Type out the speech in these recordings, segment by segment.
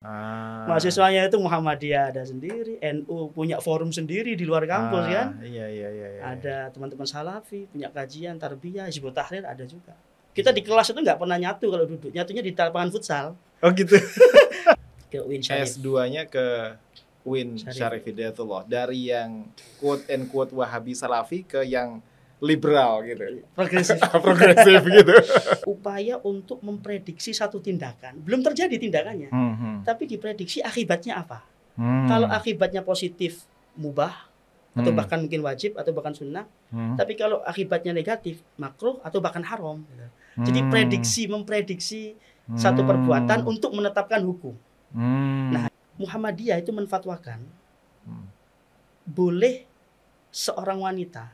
Mahasiswanya itu Muhammadiyah ada sendiri, NU punya forum sendiri di luar kampus kan. Iya. Ada teman-teman Salafi punya kajian tarbiyah, Hizbut Tahrir ada juga. Kita di kelas itu nggak pernah nyatu kalau duduk, nyatunya di lapangan futsal. Oh gitu. Ke UIN Syarif. S2-nya ke UIN Syarif Hidayatullah. Dari yang quote and quote Wahabi Salafi ke yang liberal gitu. Progresif. Progresif gitu. Upaya untuk memprediksi satu tindakan. Belum terjadi tindakannya. Tapi diprediksi akibatnya apa. Kalau akibatnya positif, mubah, atau bahkan mungkin wajib, atau bahkan sunnah. Tapi kalau akibatnya negatif, makruh, atau bahkan haram. Jadi memprediksi satu perbuatan untuk menetapkan hukum. Nah, Muhammadiyah itu menfatwakan boleh seorang wanita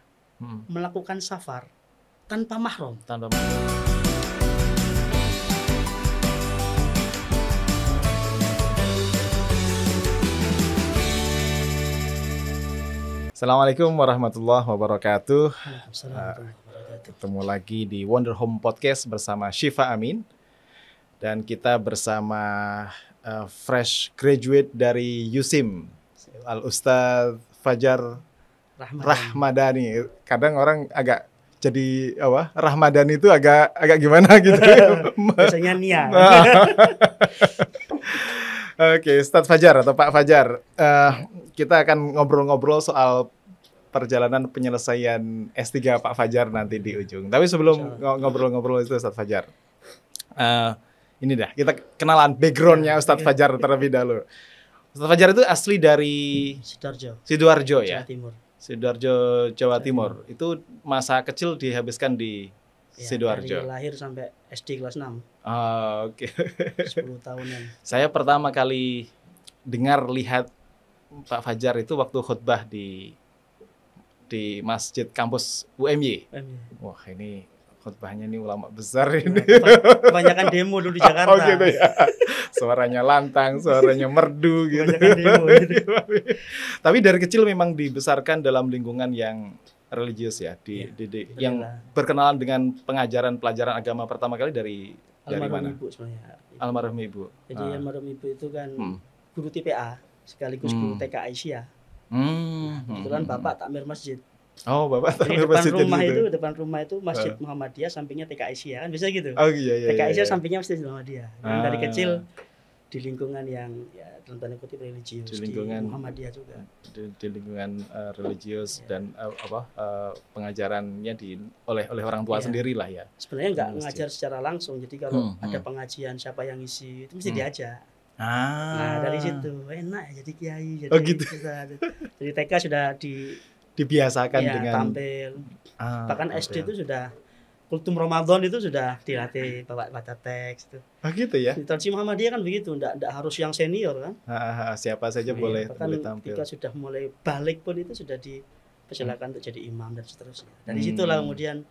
melakukan safar tanpa mahram. Assalamualaikum warahmatullahi wabarakatuh. Ketemu lagi di Wonder Home Podcast bersama Syifa Amin. Dan kita bersama fresh graduate dari USIM, Al-Ustadz Fajar Rahmadani. Kadang orang agak jadi Rahmadani itu agak gimana gitu. Biasanya Nia. Oke, Ustadz Fajar atau Pak Fajar. Kita akan ngobrol-ngobrol soal perjalanan penyelesaian S3 Pak Fajar nanti di ujung. Tapi sebelum ngobrol-ngobrol itu Ustadz Fajar, ini dah kita kenalan backgroundnya Ustadz Fajar terlebih dahulu. Ustadz Fajar itu asli dari Sidoarjo ya. Sidoarjo, Jawa Timur. Itu masa kecil dihabiskan di Sidoarjo. Dari lahir sampai SD kelas 6. Oke. 10 tahunan. Saya pertama kali lihat Pak Fajar itu waktu khutbah di masjid kampus UMY. Wah, ini khutbahnya nih ulama besar ini. Kebanyakan demo dulu di Jakarta. Oh gitu ya. Suaranya lantang, suaranya merdu gitu. Demo, gitu. Tapi dari kecil memang dibesarkan dalam lingkungan yang religius ya, yang berkenalan dengan pengajaran pelajaran agama pertama kali dari mana? Ibu sebenarnya. Almarhum ibu. Jadi almarhum ibu itu kan guru TPA sekaligus guru TK Aisyah. Kebetulan bapak takmir masjid. Oh, bapak takmir masjid. Depan rumah itu Masjid Muhammadiyah, sampingnya TK Aisyah kan bisa gitu. Oh iya. TK Aisyah sampingnya Masjid Muhammadiyah. Dari kecil di lingkungan yang ya dalam tanda kutip religius, di Muhammadiyah juga. Di lingkungan religius dan pengajarannya oleh orang tua sendiri lah ya. Sebenarnya nggak ngajar secara langsung. Jadi kalau ada pengajian siapa yang isi itu mesti diajak. Nah dari situ enak ya jadi kiai. Jadi gitu. Jadi TK sudah dibiasakan dengan tampil. Bahkan SD itu sudah kultum Ramadan itu sudah dilatih baca teks itu. Gitu ya. Di Tradisi Muhammadiyah kan begitu, enggak harus yang senior kan. Siapa saja boleh tampil. Ketika sudah mulai balik pun itu sudah dipersilakan untuk jadi imam dan seterusnya. Dari situlah kemudian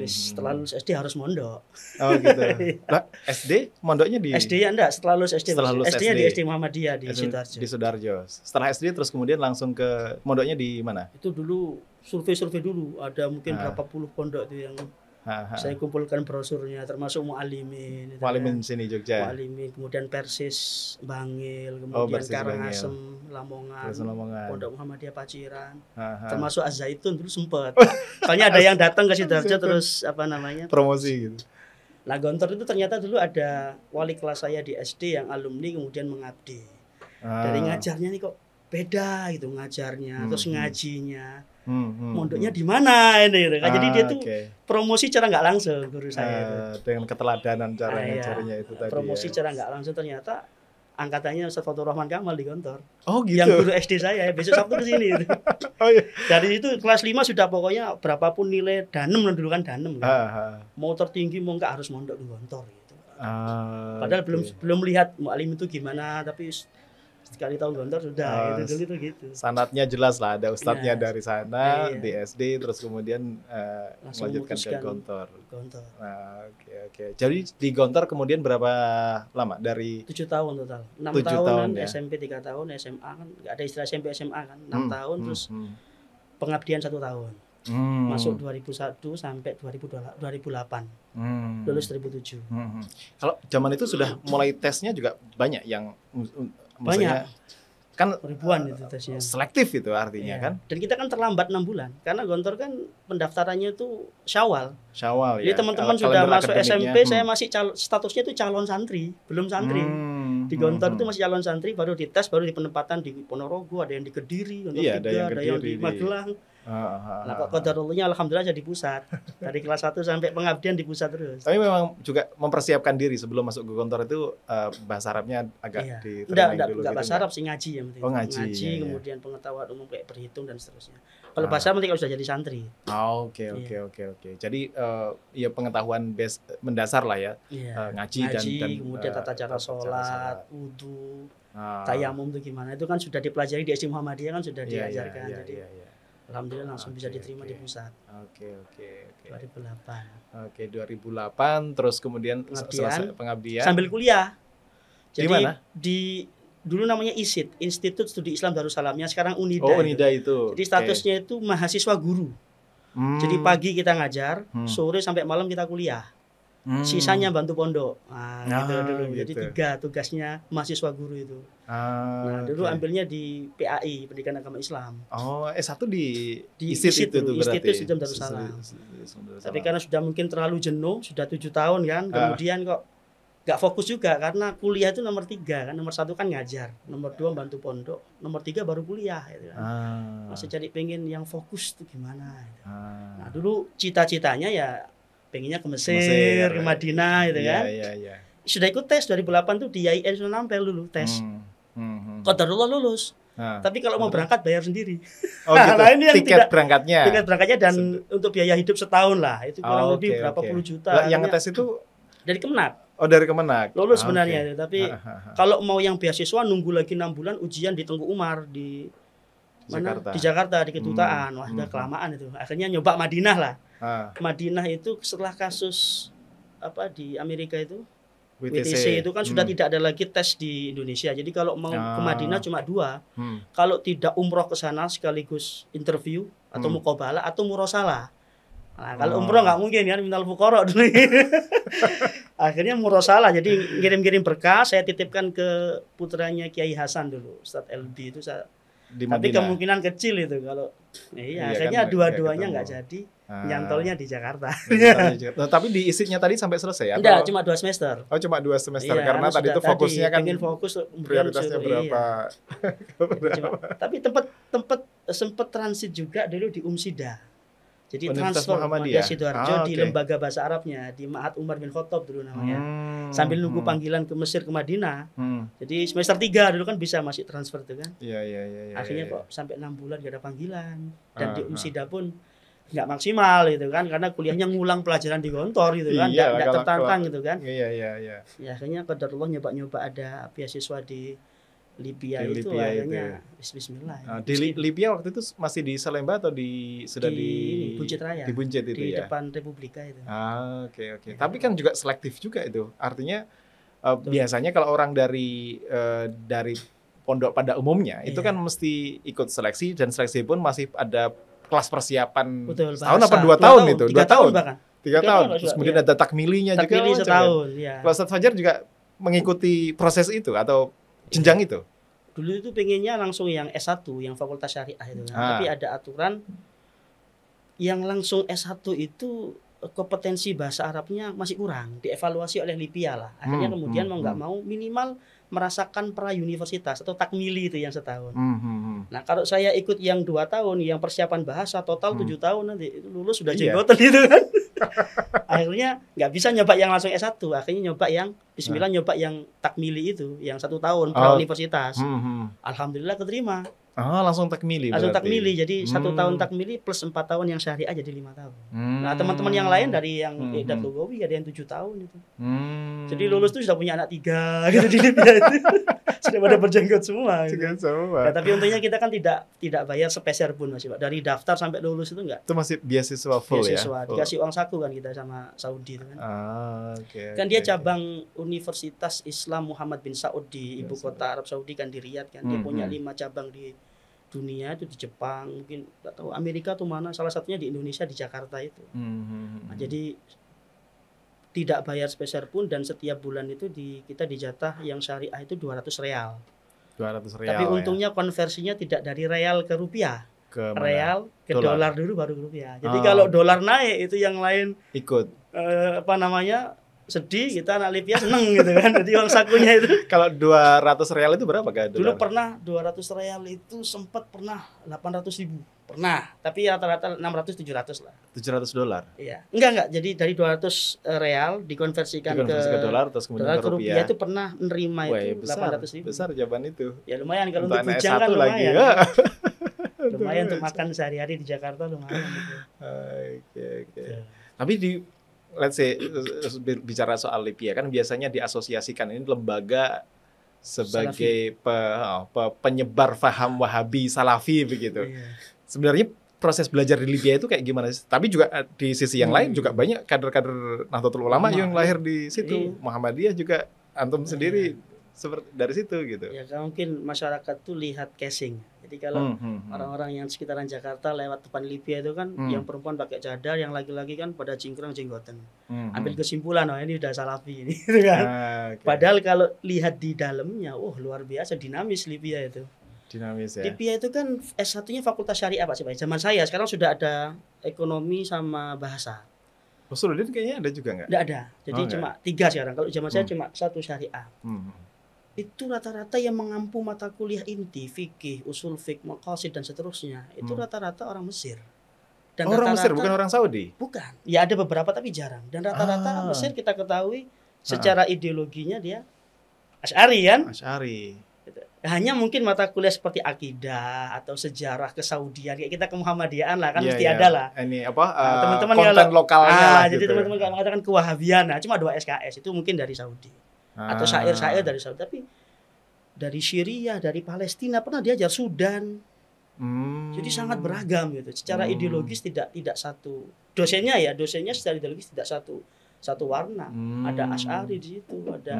setelah lulus SD harus mondok. Oh gitu. Lah, SD mondoknya di SD ya enggak, setelah lulus SD. SD-nya di SD Muhammadiyah di Sidoarjo. Di Sidoarjo. Setelah SD terus kemudian langsung ke mondoknya di mana? Itu dulu survei dulu, ada mungkin berapa puluh pondok itu yang saya kumpulkan brosurnya, termasuk Mu'alimin. Mu'alimin sini Jogja. Mu'alimin, kemudian Persis Bangil, kemudian Karangasem, Lamongan, Pondok Muhammadiyah Paciran, termasuk Az-Zaitun dulu sempat. Soalnya ada yang datang ke Sidoarjo terus promosi gitu. Nah Gontor itu ternyata dulu ada wali kelas saya di SD yang alumni kemudian mengabdi. Dari ngajarnya nih kok beda gitu ngajarnya, terus ngajinya. Mondoknya di mana ini gitu kan. Jadi dia tuh promosi cara nggak langsung guru saya dengan keteladanan cara ngajarnya itu tadi. Promosi cara nggak langsung ternyata angkatannya Ustaz Fatur Rahman Kamal di Gontor. Oh gitu. Yang guru SD saya besok Sabtu ke sini gitu. Oh iya. Dari itu kelas 5 sudah pokoknya berapapun nilai danem dulu kan danem kan. Mau tertinggi mau nggak harus mondok di Gontor gitu. Padahal belum lihat mu'alim itu gimana, tapi sekali tahu Gontor sudah gitu. Sanatnya jelas lah, ada ustadznya dari sana di SD terus kemudian melanjutkan ke Gontor. Oke. Jadi di Gontor kemudian berapa lama? Dari 7 tahun total. 6 tahun ya? SMP 3 tahun, SMA kan enggak ada istilah SMP SMA kan. 6 tahun terus pengabdian 1 tahun. Masuk 2001 sampai 2008. Lulus 2007. Kalau zaman itu sudah mulai tesnya juga banyak yang banyak. Kan ribuan itu tesnya. Selektif itu artinya kan. Dan kita kan terlambat 6 bulan karena Gontor kan pendaftarannya itu Syawal. Jadi ya. Teman-teman sudah masuk SMP, saya masih statusnya itu calon santri, belum santri. Di Gontor itu masih calon santri, baru dites, baru di penempatan di Ponorogo, ada yang di Kediri, ada yang di Magelang. Nah, qadarullah alhamdulillah jadi pusat. Dari kelas 1 sampai pengabdian di pusat terus. Tapi memang juga mempersiapkan diri sebelum masuk ke Gontor itu bahasa Arabnya agak enggak bahasa Arab sih, ngaji ya penting. Ngaji, kemudian pengetahuan umum kayak berhitung dan seterusnya. Kalau bahasa penting kalau sudah jadi santri. Oke. Jadi ya pengetahuan mendasar lah ya. Ngaji dan kemudian tata cara sholat, wudu, tayamum itu gimana. Itu kan sudah dipelajari di SD Muhammadiyah kan sudah diajarkan. Alhamdulillah langsung bisa diterima di pusat. Oke. 2008. 2008 terus kemudian selesai pengabdian. Sambil kuliah. Jadi dimana? Dulu namanya ISID, Institut Studi Islam Darussalamnya, sekarang Unida. Unida itu. Jadi statusnya itu mahasiswa guru. Jadi pagi kita ngajar, sore sampai malam kita kuliah. Sisanya bantu pondok. Gitu dulu. Jadi 3 tugasnya mahasiswa guru itu. Dulu ambilnya di PAI, Pendidikan Agama Islam. S1 di ISID itu berarti. Institut Islam Darussalam. Tapi karena sudah mungkin terlalu jenuh, sudah 7 tahun kan, kemudian kok gak fokus juga karena kuliah itu nomor 3 kan, nomor 1 kan ngajar, nomor 2 bantu pondok, nomor 3 baru kuliah gitu kan. Masih jadi pengen yang fokus tuh gimana gitu. Nah, dulu cita-citanya ya pengennya ke Mesir, ke Madinah gitu kan. Sudah ikut tes 2008 tuh di IAIN sudah nampel dulu tes. Qadarullah lulus. Tapi kalau mau berangkat bayar sendiri. Gitu. Nah, ini yang tiket berangkatnya dan untuk biaya hidup setahun lah. Itu kurang lebih berapa puluh juta. Yang ngetes itu dari Kemenak. Dari Kemenak. Lulus sebenarnya, tapi kalau mau yang beasiswa nunggu lagi 6 bulan ujian di Tengku Umar di mana? Di Jakarta di kedutaan. Wah, udah kelamaan itu. Akhirnya nyoba Madinah lah. Madinah itu setelah kasus di Amerika itu WTC itu kan sudah tidak ada lagi tes di Indonesia. Jadi kalau mau ke Madinah cuma 2. Kalau tidak umroh ke sana sekaligus interview atau muqabalah atau murosalah. Nah, kalau umroh nggak mungkin kan, minal fuqara dulu. Akhirnya murosalah, jadi ngirim-ngirim berkas, saya titipkan ke putranya Kiai Hasan dulu, Ustadz LB itu tapi kemungkinan kecil itu kalau akhirnya kan, dua-duanya nggak jadi, nyantolnya di Jakarta. Tapi di ISID-nya tadi sampai selesai ya? Enggak, cuma 2 semester. Cuma 2 semester karena tadi itu fokusnya kan fokus prioritasnya berapa? Tapi sempat transit juga dulu di Umsida. Jadi transfer Muhammadiyah Sidoarjo di lembaga bahasa Arabnya di Ma'had Umar bin Khattab dulu namanya. Sambil nunggu panggilan ke Mesir ke Madinah. Jadi semester 3 dulu kan bisa masih transfer tuh kan. Akhirnya kok sampai 6 bulan gak ada panggilan dan di Umsida pun nggak maksimal gitu kan karena kuliahnya ngulang pelajaran di Gontor gitu kan, nggak tertantang gitu kan. Ya akhirnya qadarullah nyoba ada beasiswa di Libya itu akhirnya bismillah. Di Libya waktu itu masih di Salemba atau sudah di Buncit Raya. Di Buncit itu di ya. Di depan Republika itu. Oke. Tapi kan juga selektif juga itu. Artinya biasanya kalau orang dari pondok pada umumnya itu kan mesti ikut seleksi dan seleksi pun masih ada kelas persiapan. Setahun apa 2 tahun itu? 2 tahun bahkan. 3 tahun. Terus kemudian ada takmilinya juga. Takmili setahun, ya. Kalau Ustadz Fajar juga mengikuti proses itu atau jenjang itu? Dulu itu pengennya langsung yang S1, yang Fakultas Syariah itu kan. Tapi ada aturan yang langsung S1 itu kompetensi bahasa Arabnya masih kurang, dievaluasi oleh Libya lah. Akhirnya kemudian mau nggak mau minimal merasakan pra-universitas atau takmili itu yang setahun. Nah kalau saya ikut yang 2 tahun, yang persiapan bahasa total 7 tahun nanti itu lulus sudah jenggotan gitu kan. Akhirnya nggak bisa nyoba yang langsung S1, akhirnya nyoba yang bismillah nyoba yang takmili itu, yang 1 tahun pra-universitas. Alhamdulillah keterima. Langsung takmili. Langsung takmili, jadi 1 tahun takmili plus 4 tahun yang syariah jadi 5 tahun. Nah teman-teman yang lain dari yang Iqdad Lugawi ada yang 7 tahun itu. Jadi lulus tuh sudah punya anak 3 gitu di Libya itu. Sudah pada berjenggot semua. Nah, tapi untungnya kita kan tidak bayar sepeser pun masih Pak. Dari daftar sampai lulus itu enggak. Itu masih beasiswa full ya. Dikasih uang saku kan kita sama Saudi itu kan. Kan dia cabang Universitas Islam Muhammad bin Saud di ibu kota Arab Saudi kan di Riyadh kan. Dia punya 5 cabang di dunia itu di Jepang, mungkin nggak tahu Amerika atau mana, salah satunya di Indonesia di Jakarta itu. Nah, jadi tidak bayar sepeser pun dan setiap bulan itu kita dijatah yang syariah itu 200 real. 200 real. Tapi untungnya konversinya tidak dari real ke rupiah. Ke real ke dolar dulu baru ke rupiah. Jadi kalau dolar naik itu yang lain ikut sedih, kita anak Libya seneng gitu kan. Jadi uang sakunya itu. Kalau 200 real itu berapa kan? Dulu pernah 200 real itu sempat pernah 800.000. Pernah, tapi rata-rata 600-700 lah. 700 dolar? Iya. Enggak. Jadi dari 200 real dikonversikan ke dolar terus kemudian ke rupiah. Itu pernah menerima itu 800.000. Besar jawaban itu. Ya lumayan kalau untuk bujang kan lumayan. Lumayan untuk makan sehari-hari di Jakarta lumayan gitu. Oke. Tapi let's say bicara soal Libya kan biasanya diasosiasikan ini lembaga sebagai penyebar faham Wahabi Salafi begitu. Iya. Sebenarnya proses belajar di Libya itu kayak gimana sih? Tapi juga di sisi yang lain juga banyak kader-kader Nahdlatul Ulama yang lahir di situ. Muhammadiyah juga antum sendiri seperti dari situ gitu. Ya mungkin masyarakat tuh lihat casing. Jadi kalau orang-orang yang sekitaran Jakarta lewat depan Libya itu kan yang perempuan pakai cadar, yang laki-laki kan pada cingkrang jenggotan. Ambil kesimpulan, ini udah Salafi ini gitu kan. Okay. Padahal kalau lihat di dalamnya, luar biasa dinamis Libya itu. Dinamis ya. Libya itu kan S1-nya Fakultas Syariah Pak Sipai. Zaman saya, sekarang sudah ada ekonomi sama bahasa. Usuluddin kayaknya ada juga nggak? Nggak ada. Jadi cuma 3 sekarang. Kalau zaman saya cuma 1 syariah. Itu rata-rata yang mengampu mata kuliah inti, fikih, usul fiqh, maqasid dan seterusnya. Itu rata-rata orang Mesir. Dan orang Mesir bukan orang Saudi? Bukan. Ya ada beberapa tapi jarang. Dan rata-rata Mesir kita ketahui secara ideologinya dia Asy'ari kan? Asy'ari. Hanya mungkin mata kuliah seperti akidah atau sejarah kesaudian kayak kita ke Muhammadiyahan lah kan mesti ada lah. Ini teman-teman konten lokalnya lah jadi gitu. Teman-teman kalau mengatakan kewahabian, cuma 2 SKS itu mungkin dari Saudi. Atau syair-syair dari Saudi, tapi dari Syria, dari Palestina pernah diajar, Sudan. Jadi sangat beragam gitu. Secara ideologis tidak satu. Dosennya secara ideologis tidak satu warna. Ada Asy'ari di situ, ada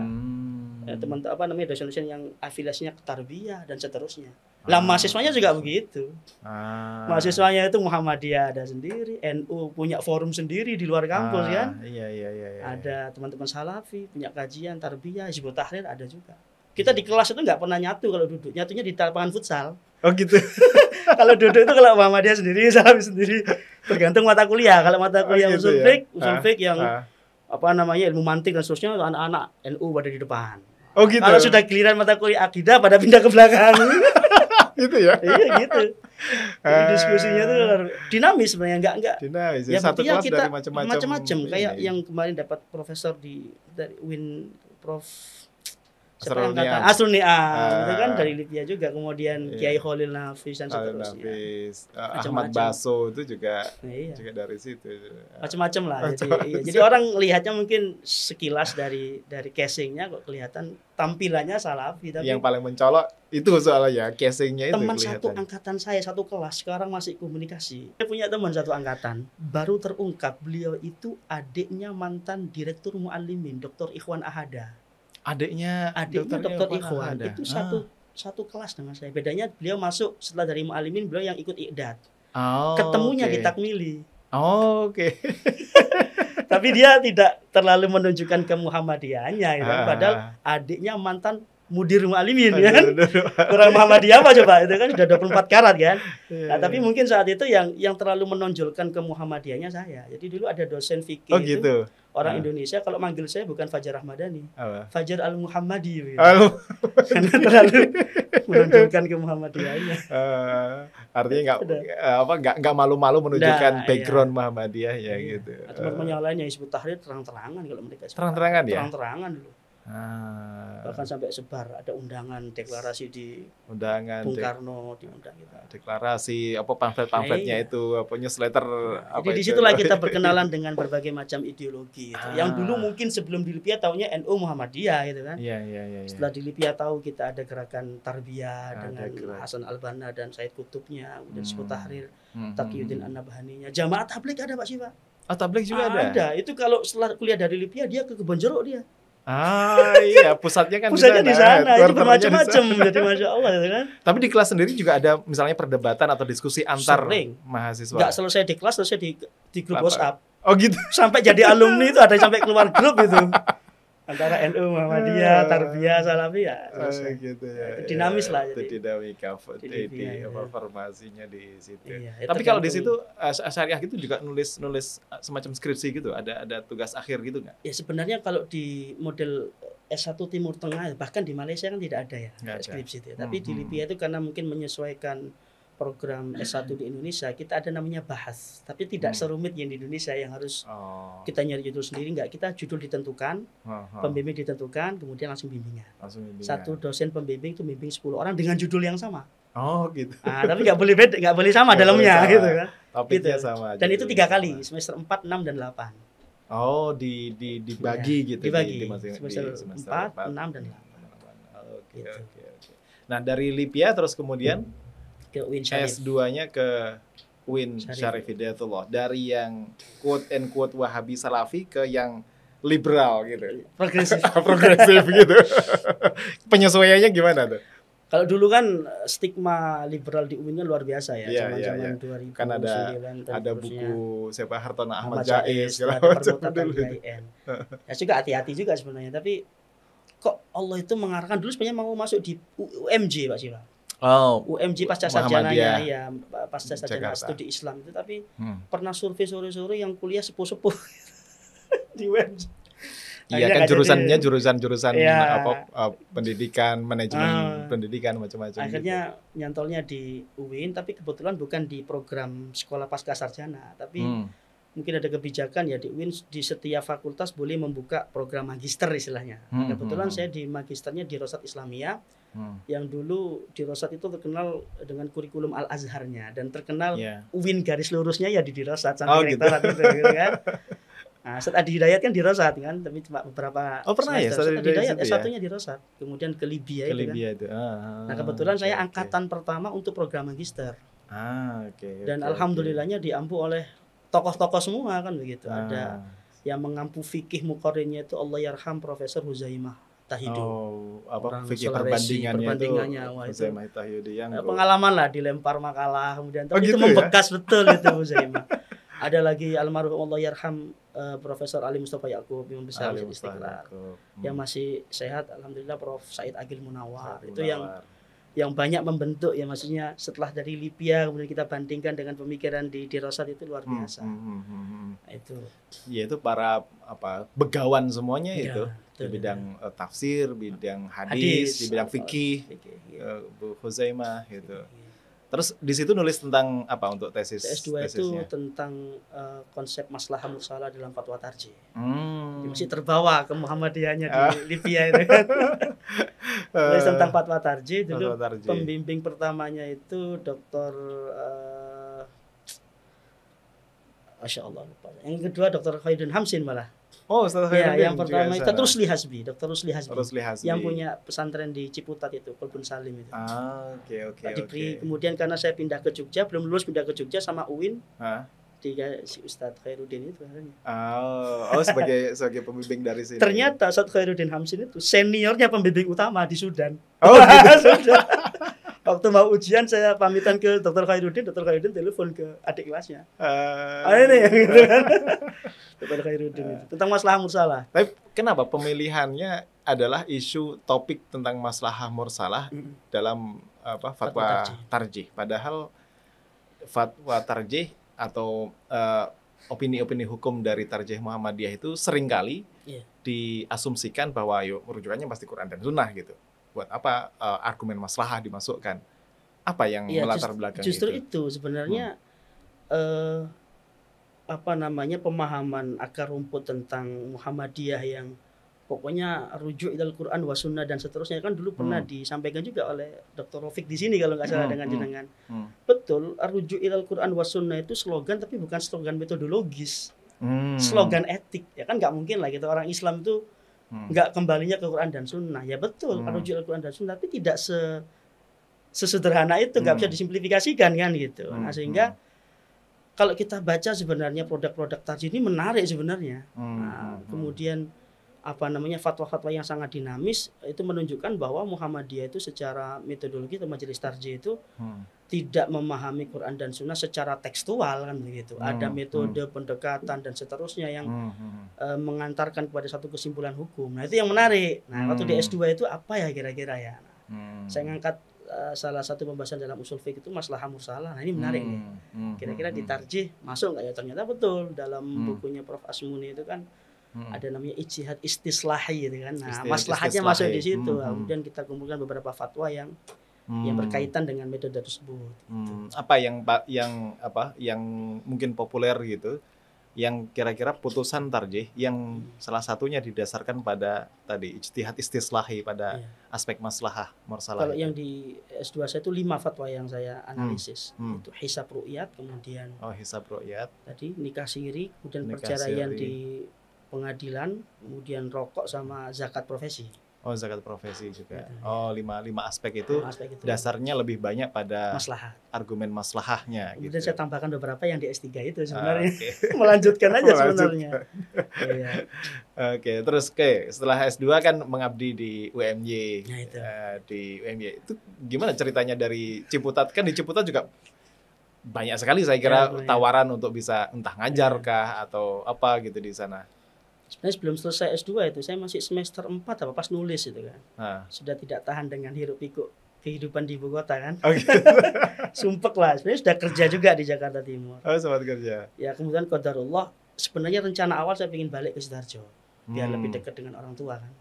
teman-teman dosen-dosen yang afiliasinya ke Tarbiyah dan seterusnya. Lah mahasiswanya juga begitu. Mahasiswanya itu Muhammadiyah ada sendiri, NU punya forum sendiri di luar kampus kan. Iya. Ada teman-teman Salafi punya kajian Tarbiyah, Hizbut Tahrir ada juga. Kita di kelas itu nggak pernah nyatu kalau duduk, nyatunya di lapangan futsal. Oh gitu. Kalau duduk itu kalau Muhammadiyah sendiri, Salafi sendiri, tergantung mata kuliah. Kalau mata kuliah usul fiqh yang ilmu mantik dan seterusnya, anak-anak NU pada di depan. Oh gitu. Kalau sudah giliran mata kuliah akidah pada pindah ke belakang. Gitu ya. Iya gitu. Jadi diskusinya tuh dinamis sebenarnya enggak. Dinamis. Ya satu kelas kita dari macam-macam. Kayak yang kemarin dapat profesor dari Prof Asruniam itu kan dari Libya juga, kemudian Kiai Khalil Nafis dan seterusnya. Ahmad Baso itu juga dari situ. Macam-macam lah. Jadi orang lihatnya mungkin sekilas dari casingnya kok kelihatan tampilannya Salafi, tapi yang paling mencolok itu soalnya casingnya itu. Teman satu angkatan saya, satu kelas, sekarang masih komunikasi. Saya punya teman satu angkatan, baru terungkap beliau itu adiknya mantan Direktur Muallimin Dr. Ikhwan Ahada. Adiknya Dr. Ikhwan itu satu kelas dengan saya. Bedanya beliau masuk setelah dari Muallimin, beliau yang ikut Iqdad. Ketemunya di Takmili. Oke. Tapi dia tidak terlalu menunjukkan ke Muhammadiyahnya gitu. Padahal adiknya mantan Mudir Muallimin kan. Kurang Muhammadiyah apa coba, itu kan sudah 24 karat kan. Nah, tapi mungkin saat itu yang terlalu menonjolkan ke Muhammadiyahnya saya. Jadi dulu ada dosen fikih itu orang Indonesia, kalau manggil saya bukan Fajar Ahmadani, Fajar Al-Muhammadi gitu. Karena terlalu menonjolkan ke Muhammadiyahnya. Artinya enggak malu-malu menunjukkan background Muhammadiyah ya gitu. Teman-teman yang lainnya Hizbut Tahrir terang-terangan kalau mereka. Terang-terangan ya? Terang-terangan dulu. Bahkan sampai sebar ada undangan deklarasi di Bung Karno diundang kita. Deklarasi pamflet-pamfletnya itu newsletter Jadi di situlah kita berkenalan dengan berbagai macam ideologi gitu. Yang dulu mungkin sebelum di Libya taunya NU Muhammadiyah gitu kan. Iya. Setelah di Libya tahu kita ada gerakan Tarbiyah dengan Hasan Al-Banna dan Said Qutubnya, kemudian Hizbut Tahrir, Taqiyuddin An-Nabhaninya. Jamaah Tabligh ada Pak Syifa. Tabligh juga ada. Ada. Itu kalau setelah kuliah dari Libya dia ke Kebonjeruk dia. Iya, pusatnya kan pusatnya di sana, itu quarternya bermacam-macam, jadi masya Allah gitu kan. Tapi di kelas sendiri juga ada misalnya perdebatan atau diskusi antar mahasiswa. Nggak selesai di kelas, selesai di grup WhatsApp. Oh gitu. Sampai jadi alumni itu ada sampai keluar grup itu. Antara NU, Muhammadiyah, Tarbiyah, Salafiyah. Gitu ya. Itu dinamis lah. Itu dinamika formasinya di situ. Iya, tapi kalau di situ syariah gitu juga nulis semacam skripsi gitu, ada tugas akhir gitu nggak? Ya sebenarnya kalau di model S1 Timur Tengah, bahkan di Malaysia kan tidak ada ya skripsi itu. Tapi di Libya itu karena mungkin menyesuaikan program S1 di Indonesia, kita ada namanya bahas, tapi tidak serumit yang di Indonesia yang harus kita nyari judul sendiri. Enggak, kita judul ditentukan, pembimbing ditentukan, kemudian langsung bimbingan. Satu dosen pembimbing itu bimbing 10 orang dengan judul yang sama. Oh gitu. Nah, tapi nggak boleh sama dalamnya gitu kan. Topiknya gitu. Sama. Dan itu 3 kali, semester 4, 6 dan 8. Oh, dibagi gitu. Dibagi. Semester 4, 6 dan 8. Oke. Nah, dari Libya terus kemudian ke UIN Syarif. S2-nya ke UIN Syarif Hidayatullah. Dari yang quote and quote Wahabi Salafi ke yang liberal gitu. Progresif gitu. Penyesuaiannya gimana tuh? Kalau dulu kan stigma liberal di UIN luar biasa ya, zaman-zaman 2009. Kan ada buku siapa Hartono Ahmad Jais, segala macam dulu. Ya juga hati-hati juga sebenarnya, tapi kok Allah itu mengarahkan dulu sebenarnya mau masuk di UMJ Pak Siva. UMJ pasca sarjananya ya, pasca sarjana studi Islam itu, tapi pernah survei sore-sore yang kuliah sepuh-sepuh di UMJ. Iya kan jurusan pendidikan, manajemen pendidikan macam-macam. Akhirnya nyantolnya di UIN, tapi kebetulan bukan di program sekolah pasca sarjana, tapi mungkin ada kebijakan ya di UIN di setiap fakultas boleh membuka program magister istilahnya. Kebetulan saya di magisternya di Rosat Islamiyah, yang dulu di Rosat itu terkenal dengan kurikulum Al-Azharnya dan terkenal UIN garis lurusnya ya di Rosat sampai rektorat gitu kan. Nah, Ustaz Adi Hidayat kan di Rosat kan, tapi cuma beberapa pernah ya Ustaz Adi Hidayat S1-nya di Rosat, kemudian ke Libya itu kan. Nah, kebetulan saya angkatan pertama untuk program magister. Dan alhamdulillahnya diampu oleh tokoh-tokoh semua kan begitu. Ada yang mengampu fikih muqarrinnya itu Allahyarham Profesor Huzaimah Tahidu. Fikih perbandingannya itu Huzaimah Tahidu yang pengalaman lah, dilempar makalah kemudian tapi itu membekas betul itu Huzaimah. Ada lagi almarhum Allahyarham Profesor Ali Mustafa Yaqub yang besar di Istiqlal. Yang masih sehat alhamdulillah Prof Said Agil Munawar. Itu yang banyak membentuk ya, maksudnya setelah dari Libya kemudian kita bandingkan dengan pemikiran di Rosat itu luar biasa. Itu. Ya itu para begawan semuanya itu di bidang tafsir, bidang hadis, di bidang fikih, Bu Huzaimah gitu. Terus di situ nulis tentang apa untuk tesisnya? itu tentang konsep maslahah mursalah dalam fatwa tarjih. Masih terbawa ke Muhammadiyahnya di Libya itu kan. Nulis tentang fatwa tarjih dulu. Pembimbing pertamanya itu Dr. Masya Allah lupa. Yang kedua Dr. Khairuddin Hamsin malah. Ustaz Khairuddin. Yang pertama itu Rusli Hasbi, Dr. Rusli Hasbi. Hasbi. Yang punya pesantren di Ciputat itu, Kolbun Salim itu. Oke. Kemudian karena saya pindah ke Jogja, belum lulus pindah ke Jogja sama UIN. Si Ustaz Khairuddin itu sebagai pembimbing dari sini. Ternyata Ustaz Khairuddin Hamsin itu seniornya pembimbing utama di Sudan. Gitu. Waktu mau ujian saya pamitan ke Dr. Khairuddin telepon ke adik kelasnya. Ini yang gitu kan. Dr. Khairuddin itu tentang maslahah mursalah. Tapi kenapa pemilihannya adalah isu topik tentang maslahah mursalah dalam fatwa tarjih? Padahal fatwa tarjih atau opini-opini hukum dari tarjih Muhammadiyah itu seringkali diasumsikan bahwa rujukannya pasti Quran dan Sunnah gitu. Buat apa argumen maslahah dimasukkan? Apa yang melatar belakang justru itu sebenarnya pemahaman akar rumput tentang Muhammadiyah yang pokoknya rujuk ilal Quran wa sunnah dan seterusnya kan dulu pernah disampaikan juga oleh Dr. Rafiq di sini kalau nggak salah dengan jenengan. Betul, rujuk ilal Quran wa sunnah itu slogan tapi bukan slogan metodologis. Slogan etik. Ya kan nggak mungkin lah gitu orang Islam itu nggak kembalinya ke Quran dan Sunnah. Ya betul, rujuk Al-Quran dan Sunnah, tapi tidak sesederhana itu, nggak bisa disimplifikasikan kan gitu. Nah, sehingga kalau kita baca sebenarnya produk-produk tarjih ini menarik sebenarnya. Kemudian fatwa-fatwa yang sangat dinamis, itu menunjukkan bahwa Muhammadiyah itu secara metodologi atau majelis tarjih itu tidak memahami Quran dan Sunnah secara tekstual kan begitu. Ada metode pendekatan dan seterusnya yang mengantarkan kepada satu kesimpulan hukum. Nah itu yang menarik. Nah waktu di S2 itu apa ya kira-kira ya. Saya ngangkat salah satu pembahasan dalam usul fiqh itu maslahah mursalah. Nah ini menarik nih. Kira-kira di tarjih masuk nggak ya? Ternyata betul dalam bukunya Prof. Asmuni itu kan ada namanya ijtihad istislahi gitu kan. Nah, maslahatnya masuk di situ. Kemudian kita kumpulkan beberapa fatwa yang berkaitan dengan metode tersebut. Apa yang mungkin populer gitu, yang kira-kira putusan tarjih yang salah satunya didasarkan pada tadi ijtihad istislahi pada aspek maslahah mursalah. Kalau yang di S2 saya itu 5 fatwa yang saya analisis. Itu hisab ru'yat, kemudian hisab ru'yat, tadi nikah siri, kemudian perceraian di pengadilan, kemudian rokok sama zakat profesi. Zakat profesi juga. Lima aspek itu dasarnya lebih banyak pada argumen maslahahnya. Kemudian gitu. saya tambahkan beberapa yang di S3 itu sebenarnya. Melanjutkan aja sebenarnya. Terus setelah S2 kan mengabdi di UMY. Nah, itu. Di UMY itu gimana ceritanya dari Ciputat? Kan di Ciputat juga banyak sekali saya kira tawaran untuk bisa entah ngajar kah atau apa gitu di sana. Sebenarnya sebelum selesai S2 itu saya masih semester 4 apa pas nulis itu kan. Sudah tidak tahan dengan hiruk pikuk kehidupan di ibu kota kan. Sumpek lah. Sebenarnya sudah kerja juga di Jakarta Timur. Sempat kerja. Ya kemudian qadarullah, sebenarnya rencana awal saya ingin balik ke Sidoarjo biar lebih dekat dengan orang tua kan.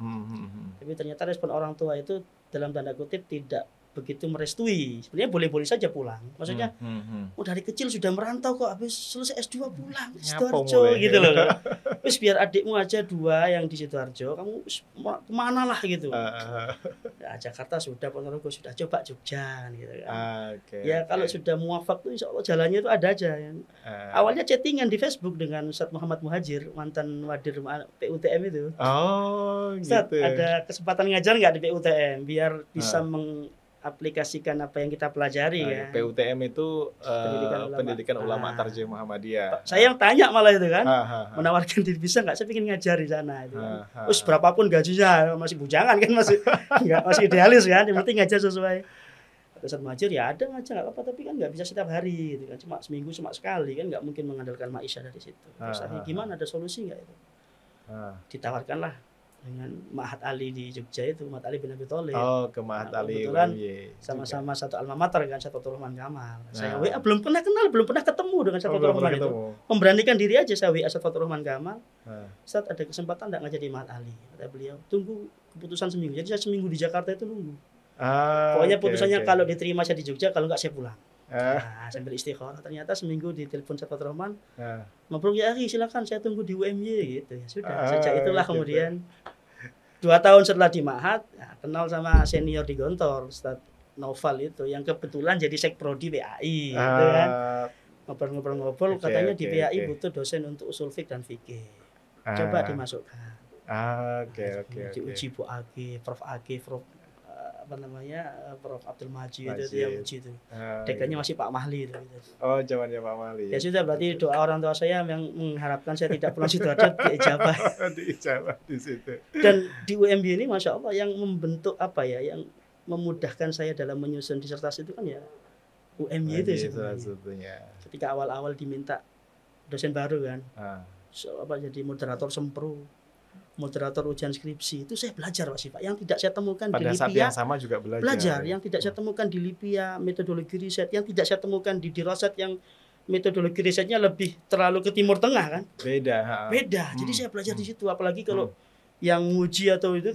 Tapi ternyata respon orang tua itu dalam tanda kutip tidak begitu merestui. Sebenarnya boleh-boleh saja pulang. Maksudnya, dari kecil sudah merantau kok, habis selesai S2 pulang ke Sidoarjo gitu loh. Terus biar adikmu aja 2 yang di Sidoarjo, kamu kemana lah gitu. Ya, Jakarta sudah, Ponorogo sudah, coba Jogja gitu kan. Ya kalau sudah muafak tuh insya Allah jalannya itu ada aja. Awalnya chattingan di Facebook dengan Ustadz Muhammad Muhajir, mantan wadir PUTM itu. Ustadz, gitu. ada kesempatan ngajar nggak di PUTM biar bisa aplikasikan apa yang kita pelajari ya. PUTM itu pendidikan ulama tarjih Muhammadiyah. Saya yang tanya malah itu kan, menawarkan diri bisa nggak? Saya ingin ngajar di sana itu. Terus berapapun gajinya masih bujangan kan, masih idealis kan. Yang penting ngajar sesuai. Ustadz Muhajir ya ada ngajar nggak apa-apa, tapi kan nggak bisa setiap hari gitu kan, cuma seminggu cuma sekali kan, nggak mungkin mengandalkan maisha dari situ. Terus gimana, ada solusi nggak itu? Ditawarkanlah dengan Ma'had Ali di Jogja itu, Ma'had Ali bin Abi Thalib. Ke Ma'had Ali. Kebetulan sama-sama satu alma mater dengan Safatul Rahman Kamal. Saya WA belum pernah kenal, belum pernah ketemu dengan Safatul Rahman itu. Memberanikan diri aja saya WA Safatul Rahman Kamal. Saat ada kesempatan enggak ngajar di Ma'had Ali. Kata beliau, tunggu keputusan seminggu. Jadi saya seminggu di Jakarta itu nunggu. Pokoknya putusannya kalau diterima saya di Jogja, kalau enggak saya pulang. Sambil istikharah, ternyata seminggu di telepon Safatul Rahman, ngobrol ya akhi, silakan saya tunggu di UMY gitu ya. Sudah, sejak itulah kemudian 2 tahun setelah di Ma'had, kenal sama senior di Gontor, Ustadz Noval itu, yang kebetulan jadi sekprodi PAI gitu kan. Ngobrol-ngobrol katanya di PAI butuh dosen untuk usul fiqh dan fikih. Coba dimasukkan. Diuji Bu Agi, Prof Agi, Prof Abdul Majid itu yang uji itu. Dekannya masih Pak Mahli itu. Zamannya Pak Mahli. Ya sudah, berarti doa orang tua saya yang mengharapkan saya tidak pulang Sidoarjo diijabah. Diijabah di situ. Dan di UMY ini Masya Allah yang membentuk yang memudahkan saya dalam menyusun disertasi itu kan ya UMY itu sebenarnya. Ketika awal-awal diminta dosen baru kan, jadi moderator sempro, moderator ujian skripsi, itu saya belajar Pak, yang tidak saya temukan pada di Lipia. Pada saat yang sama juga belajar. Yang tidak saya temukan di Lipia, metodologi riset, yang tidak saya temukan di Dirasat, yang metodologi risetnya lebih terlalu ke Timur Tengah kan. Beda. Jadi saya belajar di situ, apalagi kalau yang nguji atau itu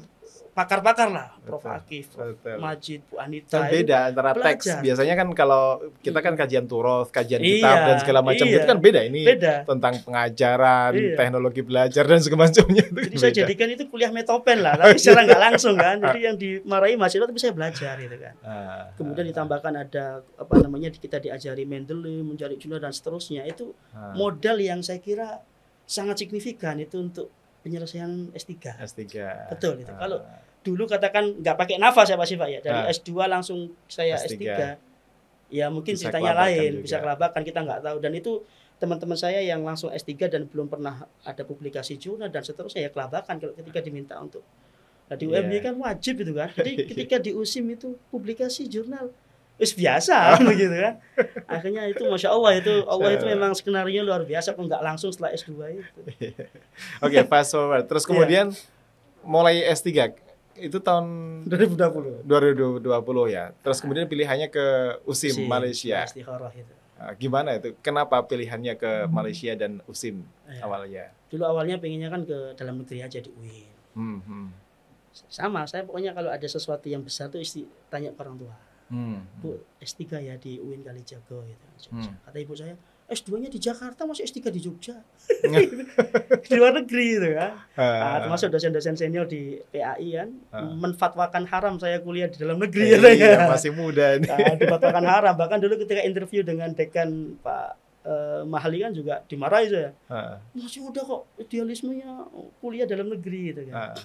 pakar-pakar lah, Prof Akif, Majid, Bu Anita. Kan beda antara teks. Biasanya kan kalau kita kan kajian turoth, kajian kitab dan segala macam itu kan beda. Ini tentang pengajaran, teknologi belajar dan segala macamnya. Jadi saya jadikan itu kuliah metopen lah, tapi secara nggak langsung kan. Jadi yang dimarahi mahasiswa tapi saya belajar gitu kan. Kemudian ditambahkan ada kita diajari Mendeley, mencari jurnal dan seterusnya. Itu modal yang saya kira sangat signifikan itu untuk penyelesaian S3. Betul itu. Kalau dulu katakan nggak pakai nafas ya Pak Siva ya. Dari S2 langsung saya S3. Ya mungkin Bisa ceritanya kelabakan lain, juga. bisa kelabakan, kita nggak tahu. Dan itu teman-teman saya yang langsung S3 dan belum pernah ada publikasi jurnal dan seterusnya, ya kelabakan kalau ketika diminta untuk. Nah, di UMY kan wajib itu kan. Jadi ketika di USIM itu publikasi jurnal biasa begitu kan. Akhirnya itu Masya Allah, itu memang skenario luar biasa, kok nggak langsung setelah S2 itu. Oke, fast forward. Terus kemudian mulai S3 itu tahun 2020 ya. Terus kemudian pilihannya ke USIM Malaysia. Istikharah itu. Nah, gimana itu? Kenapa pilihannya ke Malaysia dan USIM awalnya? Dulu awalnya pengennya kan ke dalam negeri aja di UIN. Sama, saya pokoknya kalau ada sesuatu yang besar tuh tanya ke orang tua. Bu, S3 ya di UIN Kalijaga gitu. Kata ibu saya, S2-nya di Jakarta, masih S3 di Jogja. Di luar negeri gitu kan. Termasuk dosen-dosen senior di PAI kan menfatwakan haram saya kuliah di dalam negeri ya. Masih muda nih. Difatwakan haram. Bahkan dulu ketika interview dengan dekan Pak Mahali kan juga dimarahi saya. Masih muda kok, idealismenya kuliah dalam negeri gitu kan.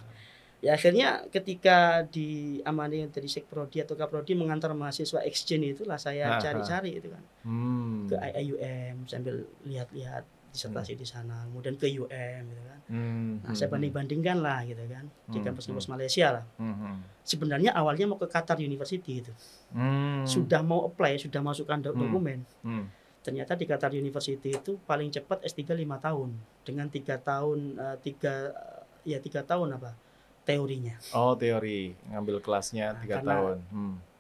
Ya akhirnya ketika diamani dari Sekprodi atau Kaprodi mengantar mahasiswa exchange itulah saya cari-cari itu kan. Ke IAUM sambil lihat-lihat disertasi di sana, kemudian ke UM gitu kan. Nah, saya banding-bandingkan lah gitu kan di kampus-kampus Malaysia lah. Sebenarnya awalnya mau ke Qatar University itu. Sudah mau apply, sudah masukkan dokumen. Ternyata di Qatar University itu paling cepat S3 5 tahun dengan 3 tahun 3 tahun teorinya. Oh, teori. Ngambil kelasnya 3 tahun.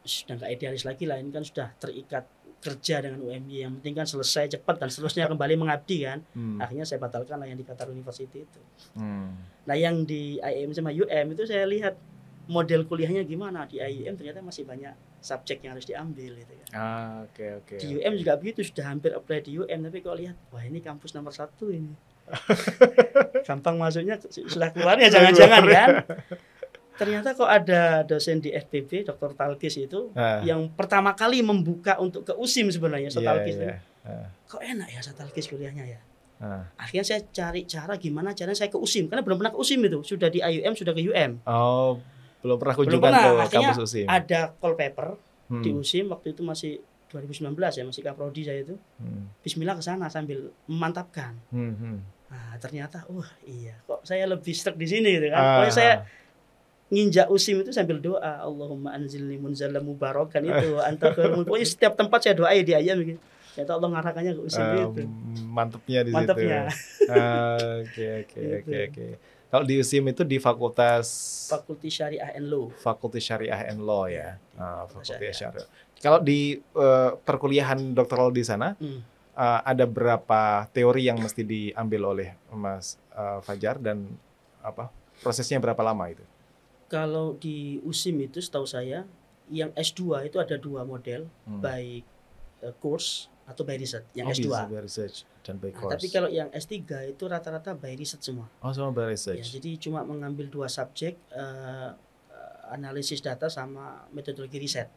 Sudah nggak idealis lagi lah, ini kan sudah terikat kerja dengan UMY, yang penting kan selesai cepat dan seterusnya kembali mengabdi kan. Akhirnya saya batalkan lah yang di Qatar University itu. Nah, yang di IAM sama UM itu saya lihat model kuliahnya gimana. Di IAM ternyata masih banyak subjek yang harus diambil gitu kan. Oke. Di UM juga begitu, sudah hampir apply di UM, tapi kalau lihat, wah ini kampus nomor 1 ini. Gampang masuknya, sudah keluarnya jangan-jangan kan. Ternyata kok ada dosen di FPB, Dr. Talkis itu yang pertama kali membuka untuk ke USIM sebenarnya, Talkis itu. Kok enak ya Talkis kuliahnya ya. Akhirnya saya cari cara gimana caranya saya ke USIM, karena belum pernah ke USIM itu, sudah di IUM, sudah ke UM. Oh, belum pernah kunjungan ke kampus USIM. Ada call paper di USIM waktu itu masih 2019 ya, masih Kaprodi saya itu. Bismillah ke sana sambil memantapkan. Nah, ternyata iya, kok saya lebih stuck di sini gitu kan. Pokoknya saya nginjak USIM itu sambil doa, Allahumma anzilni munzalan mubarakan itu, anta khairul. Pokoknya setiap tempat saya doa di ayam gitu. Ternyata Allah ngarahkannya ke USIM itu. Mantepnya di situ. Oke. Kalau di USIM itu di Fakultas Syariah and Law. Fakultas Syariah and Law ya. Fakultas Syariah. Kalau di perkuliahan doktoral di sana, ada berapa teori yang mesti diambil oleh Mas Fajar dan prosesnya berapa lama itu? Kalau di USIM itu setahu saya yang S2 itu ada 2 model, baik course atau by research. Yang S2 by research dan by course. Tapi kalau yang S3 itu rata-rata by research semua. Oh, semua by research. Ya, jadi cuma mengambil 2 subjek, analisis data sama metodologi riset.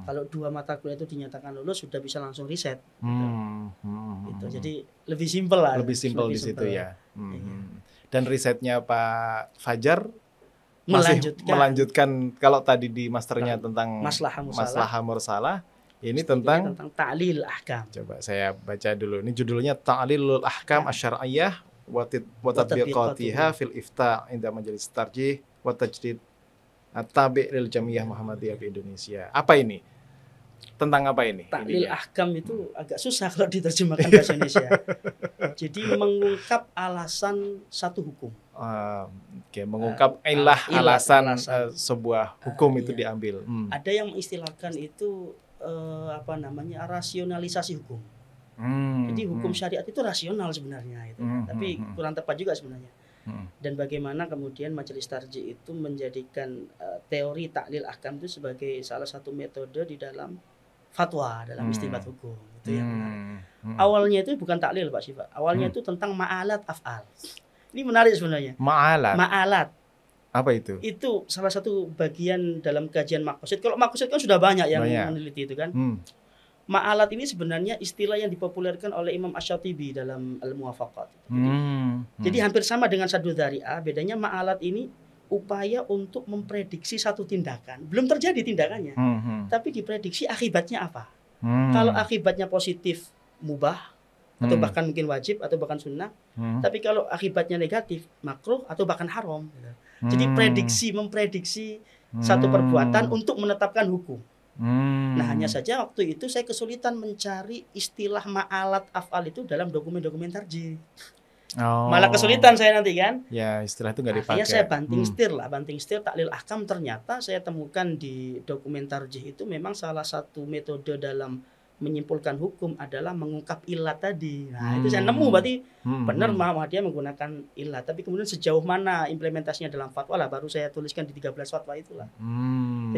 Kalau 2 mata kuliah itu dinyatakan lulus, sudah bisa langsung riset. Gitu. Jadi lebih simpel lah. Lebih simpel di situ ya. Dan risetnya Pak Fajar melanjutkan kalau tadi di masternya tentang maslahah mursalah, ini tentang ta'lil ahkam. Coba saya baca dulu. Ini judulnya Ta'lilul Ahkam Asy-Syar'iyyah wa tatbiqatiha fil ifta' inda majelis tarjih wa tajdid at-tabi' lil Jamiyah Muhammadiyah di Indonesia. Apa ini? Tentang apa ini? Ta'lil ahkam itu agak susah kalau diterjemahkan bahasa Indonesia. Jadi mengungkap alasan satu hukum. Mengungkap alasan sebuah hukum itu diambil. Ada yang mengistilahkan itu rasionalisasi hukum. Jadi hukum syariat itu rasional sebenarnya itu. Tapi kurang tepat juga sebenarnya. Dan bagaimana kemudian majelis tarjih itu menjadikan teori ta'lil ahkam itu sebagai salah satu metode di dalam fatwa, dalam istinbat hukum. Itu yang menarik. Awalnya itu bukan ta'lil Pak Syifa. Awalnya itu tentang ma'alat af'al. Ini menarik sebenarnya. Ma'alat. Apa itu? Itu salah satu bagian dalam kajian maqasid. Kalau maqasid kan sudah banyak yang meneliti itu kan. Ma'alat ini sebenarnya istilah yang dipopulerkan oleh Imam Asy-Syatibi dalam Al-Muwafaqat. Jadi hampir sama dengan Saddu Dzari'ah, bedanya ma'alat ini upaya untuk memprediksi satu tindakan. Belum terjadi tindakannya, tapi diprediksi akibatnya apa. Kalau akibatnya positif mubah atau bahkan mungkin wajib atau bahkan sunnah. Tapi kalau akibatnya negatif makruh atau bahkan haram. Jadi memprediksi satu perbuatan untuk menetapkan hukum. Nah, hanya saja waktu itu saya kesulitan mencari istilah ma'alat af'al itu dalam dokumen-dokumen tarjih. Malah kesulitan saya nanti kan. Ya, istilah itu nggak dipakai. Akhirnya saya banting setir taklil ahkam, ternyata saya temukan di dokumen tarjih itu memang salah satu metode dalam menyimpulkan hukum adalah mengungkap ilat tadi. Nah, itu saya nemu berarti benar Muhammadiyah menggunakan ilat. Tapi kemudian sejauh mana implementasinya dalam fatwa lah baru saya tuliskan di 13 fatwa itulah.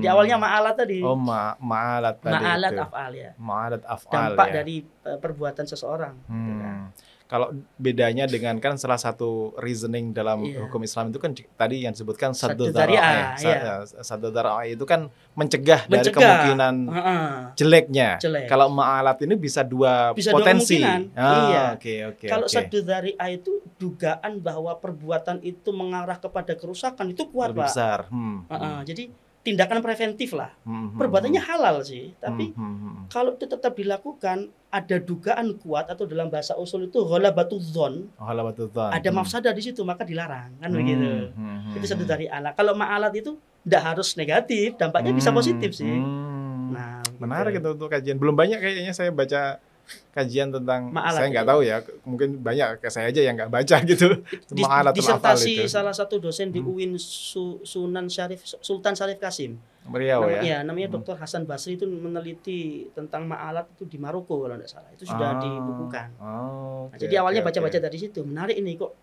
Jadi awalnya ma'alat tadi. Ma'alat tadi. Ma'alat af'al ya. Ma'alat af'al. Dampak dari perbuatan seseorang. Gitu kan. Kalau bedanya dengan kan salah satu reasoning dalam hukum Islam itu kan tadi yang disebutkan saddu dzari'ah. Saddu dzari'ah itu kan mencegah dari kemungkinan jeleknya. Kalau ma'alat ini bisa dua potensi. Dua kemungkinan. Kalau saddu dzari'ah itu dugaan bahwa perbuatan itu mengarah kepada kerusakan itu kuat, lebih Pak. Besar. Jadi tindakan preventif lah. Perbuatannya halal sih, tapi kalau itu tetap dilakukan ada dugaan kuat atau dalam bahasa usul itu ghalabatudz dzon. Ada mafsadah di situ maka dilarang, kan begitu. Itu satu dari alat. Kalau ma'alat itu tidak harus negatif, dampaknya bisa positif sih. Nah, menarik itu untuk kajian. Belum banyak kayaknya saya baca kajian tentang ma'alat, saya nggak tahu ya, mungkin banyak kayak saya aja yang nggak baca gitu. Disertasi salah satu dosen di UIN Sultan Syarif Kasim. Beliau namanya Dr. Hasan Basri itu meneliti tentang ma'alat itu di Maroko kalau tidak salah. Itu sudah dibukukan. Jadi awalnya baca-baca dari situ. Menarik ini kok.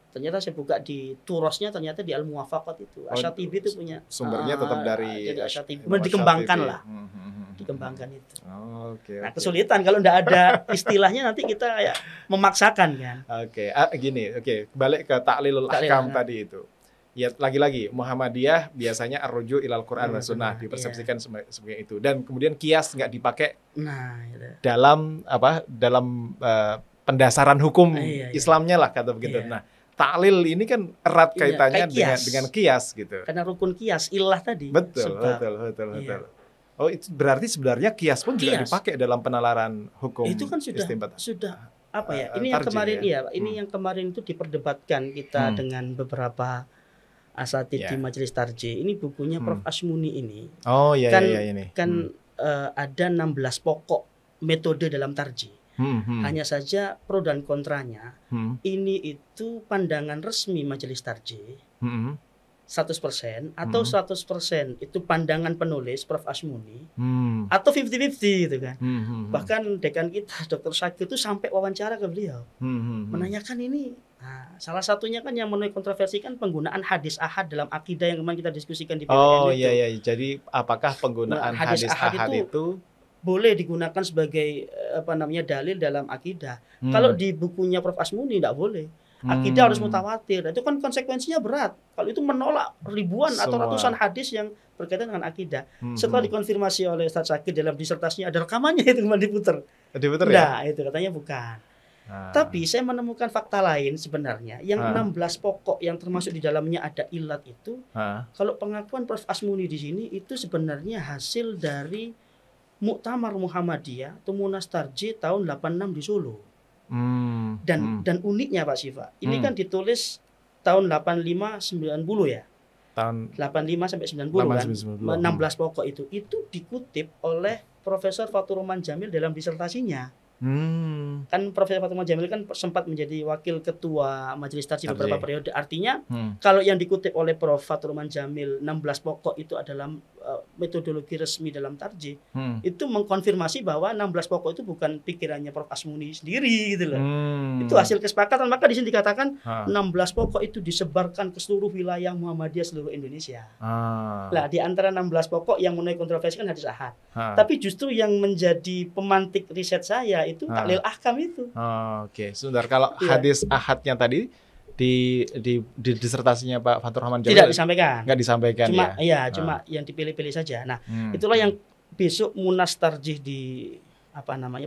Ternyata saya buka di Turosnya, ternyata di Al-Muwafaqat itu. Asyatibi itu punya sumbernya tetap dari jadi Asyatibi. Dikembangkan lah. Dikembangkan itu. Nah, kesulitan kalau tidak ada istilahnya nanti kita kayak memaksakan kan. Balik ke taklilul ahkam tadi itu. Ya, lagi-lagi Muhammadiyah biasanya ar-ruju' ilal Quran wa sunnah, dipersepsikan sebagai itu. Dan kemudian kias nggak dipakai dalam pendasaran hukum Islamnya lah kata begitu. Nah, taklil ini kan erat kaitannya dengan kias gitu. Karena rukun kias ilah tadi. Betul. Oh, itu berarti sebenarnya kias pun juga dipakai dalam penalaran hukum. Itu kan sudah apa ya? Ini yang kemarin ini yang kemarin itu diperdebatkan kita dengan beberapa asatidz di majelis tarjih. Ini bukunya Prof. Ashmuni ini. Ini. Ada 16 pokok metode dalam tarjih. Hanya saja pro dan kontranya. Ini itu pandangan resmi majelis tarjih. 100% atau 100% itu pandangan penulis Prof. Ashmuni atau 50-50 gitu kan. Bahkan dekan kita Dr. Syakir itu sampai wawancara ke beliau menanyakan ini. Nah, salah satunya kan yang menuai kontroversi kan penggunaan hadis ahad dalam akidah yang kemarin kita diskusikan di PPN itu. Jadi apakah penggunaan hadis ahad itu boleh digunakan sebagai dalil dalam akidah? Kalau di bukunya Prof. Ashmuni tidak boleh. Akidah harus mutawatir. Itu kan konsekuensinya berat. Kalau itu menolak ribuan atau ratusan hadis yang berkaitan dengan akidah. Setelah dikonfirmasi oleh Ustaz Syakir dalam disertasinya, ada rekamannya itu kemarin diputer. Ya? Itu katanya bukan. Tapi saya menemukan fakta lain sebenarnya. Yang 16 pokok yang termasuk di dalamnya ada ilat itu. Kalau pengakuan Prof. Ashmuni di sini itu sebenarnya hasil dari Muktamar Muhammadiyah atau Munas Tarjih tahun 86 di Solo. Dan uniknya Pak Syifa, ini kan ditulis tahun 85-90 ya. Tahun 85 sampai 90 kan. 16 pokok itu dikutip oleh Profesor Fathur Rahman Jamil dalam disertasinya. Kan Profesor Fathur Rahman Jamil kan sempat menjadi wakil ketua majelis tarjih beberapa periode. Artinya kalau yang dikutip oleh Prof. Fathur Rahman Jamil 16 pokok itu adalah metodologi resmi dalam tarjih, itu mengkonfirmasi bahwa 16 pokok itu bukan pikirannya Prof. Ashmuni sendiri gitu loh. Itu hasil kesepakatan. Maka di sini dikatakan 16 pokok itu disebarkan ke seluruh wilayah Muhammadiyah seluruh Indonesia. Lah di antara 16 pokok yang menuai kontroversi kan hadis ahad. Tapi justru yang menjadi pemantik riset saya itu taklil ahkam itu. Sebentar, kalau hadis ahadnya tadi di disertasinya Pak Fathur Rahman Jamil tidak disampaikan. Nggak disampaikan cuma yang dipilih-pilih saja. Nah, itulah yang besok Munas Tarjih di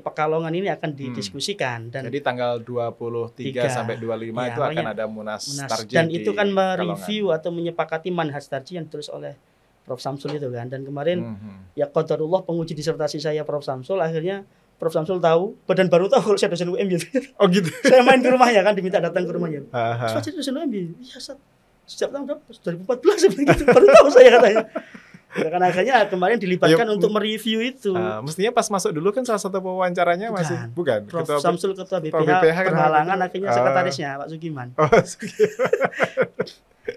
Pekalongan ini akan didiskusikan. Dan jadi tanggal 23 sampai 25 itu akan ada Munas Tarjih. Dan itu kan mereview atau menyepakati manhaj tarjih yang ditulis oleh Prof Samsul itu kan. Dan kemarin ya qadarullah penguji disertasi saya Prof Samsul, akhirnya Prof Samsul tahu, badan baru tahu kalau saya dosen UM gitu. Oh gitu. Saya main ke rumahnya kan, diminta datang ke rumahnya. Saya jadi dosen UM. Iya, sejak tahun berapa? 2014 begitu. Baru tahu saya katanya. Ya kan akhirnya kemarin dilibatkan untuk mereview itu. Mestinya pas masuk dulu kan salah satu pewawancaranya masih bukan. Prof Samsul ketua BPH berhalangan, akhirnya sekretarisnya Pak Sugiman.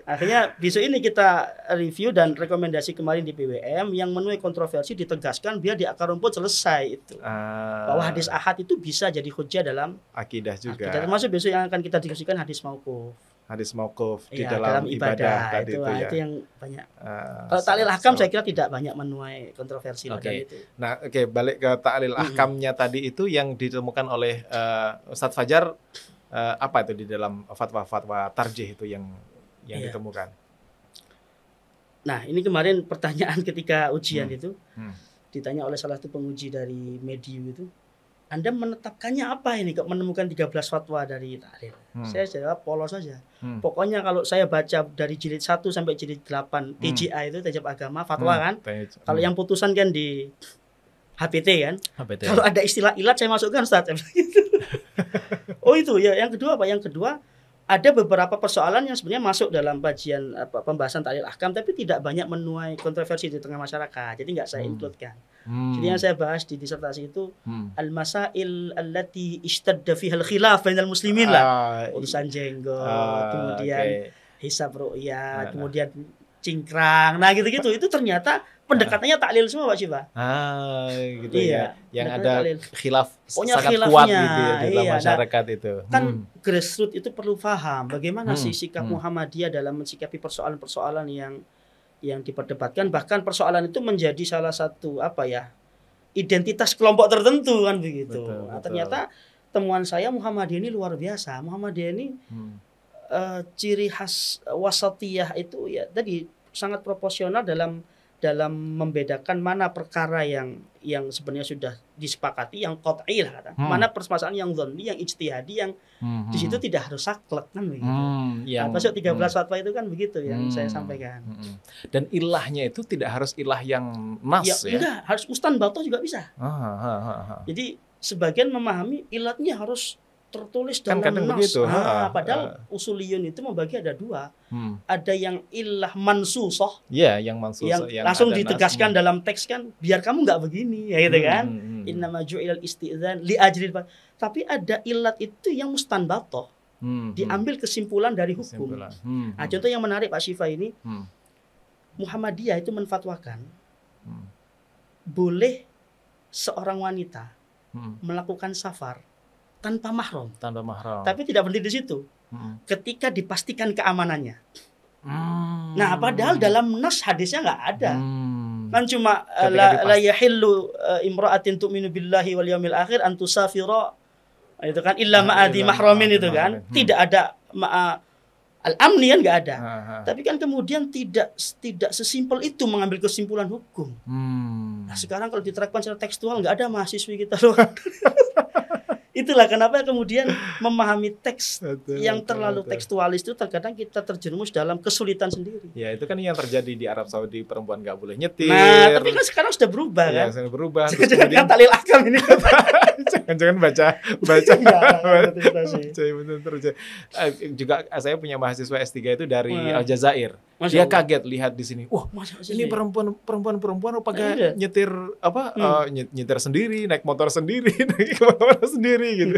Akhirnya besok ini kita review dan rekomendasi kemarin di PWM yang menuai kontroversi ditegaskan biar di akar rumput selesai itu. Bahwa hadis ahad itu bisa jadi hujjah dalam akidah juga. Termasuk besok yang akan kita diskusikan hadis mauquf. Hadis mauquf di ya, dalam ibadah tadi itu ya. Itu yang banyak. Kalau ta'lil ahkam saya kira tidak banyak menuai kontroversi itu. Nah, balik ke ta'lil ahkamnya tadi itu yang ditemukan oleh Ustadz Fajar, apa itu di dalam fatwa-fatwa tarjih itu yang ditemukan. Nah, ini kemarin pertanyaan ketika ujian itu ditanya oleh salah satu penguji dari Mediu itu, Anda menetapkannya apa ini kok menemukan 13 fatwa dari ta'lil? Saya jawab polos saja. Pokoknya kalau saya baca dari jilid 1 sampai jilid 8 TJA itu Tajab Agama fatwa kan. Kalau yang putusan kan di HPT kan. Kalau ada istilah ilat saya masukkan Ustaz. Oh itu ya. Yang kedua apa? Yang kedua ada beberapa persoalan yang sebenarnya masuk dalam kajian pembahasan ta'lil ahkam tapi tidak banyak menuai kontroversi di tengah masyarakat. Jadi nggak saya include-kan. Jadi yang saya bahas di disertasi itu al-masail allati ishtadda fiha al-khilaf bainal muslimin lah. Urusan jenggot, kemudian hisab ru'yat, kemudian cingkrang. Nah, gitu-gitu itu ternyata pendekatannya ta'lil semua Pak Syifa. Gitu ya. Yang ada khilaf sangat kuat gitu ya, di dalam masyarakat itu. Kan grassroots itu perlu paham bagaimana sih sikap Muhammadiyah dalam mensikapi persoalan-persoalan yang diperdebatkan, bahkan persoalan itu menjadi salah satu identitas kelompok tertentu kan begitu. Betul. Ternyata temuan saya Muhammadiyah ini luar biasa. Muhammadiyah ini ciri khas wasatiyah itu ya tadi sangat proporsional dalam membedakan mana perkara yang sebenarnya sudah disepakati, yang qat'i lah kata. Mana permasalahan yang dhanni, yang ijtihadi, yang di situ tidak harus saklek kan begitu. Masuk 13 fatwa itu kan begitu yang saya sampaikan. Dan ilahnya itu tidak harus ilah yang nas ya? Enggak, harus mustanbathah juga bisa. Jadi sebagian memahami ilatnya harus tertulis dalam nas. Padahal usuliyun itu membagi ada dua. Ada yang ilah mansusoh. Iya, yang mansusoh. Yang langsung ditegaskan dalam teks kan, biar kamu nggak begini, ya gitu kan. Innama ju'ilal isti'dzan li ajril. Tapi ada ilat itu yang mustanbathah. Diambil kesimpulan dari hukum. Nah, contoh yang menarik Pak Syifa ini, Muhammadiyah itu menfatwakan boleh seorang wanita melakukan safar tanpa mahram. Tapi tidak berhenti di situ. Ketika dipastikan keamanannya. Nah, padahal dalam nas hadisnya nggak ada. Kan cuma la yahillu imra'atin tu'minu billahi wal yaumil akhir an tusafira itu kan illa ma'adi mahramin itu kan. Tidak ada al-amni kan nggak ada. Tapi kan kemudian tidak sesimpel itu mengambil kesimpulan hukum. Nah, sekarang kalau diterapkan secara tekstual nggak ada mahasiswi kita loh. Itulah kenapa kemudian memahami teks yang terlalu tekstualis itu terkadang kita terjerumus dalam kesulitan sendiri. Ya, itu kan yang terjadi di Arab Saudi, perempuan nggak boleh nyetir. Nah, tapi kan sekarang sudah berubah kan? Sudah berubah. Jangan ta'lil ahkam ini. Jangan baca. Juga saya punya mahasiswa S3 itu dari Aljazair. Dia kaget lihat di sini. Wah, ini perempuan pakai nyetir nyetir sendiri, naik motor sendiri, naik motor sendiri gitu.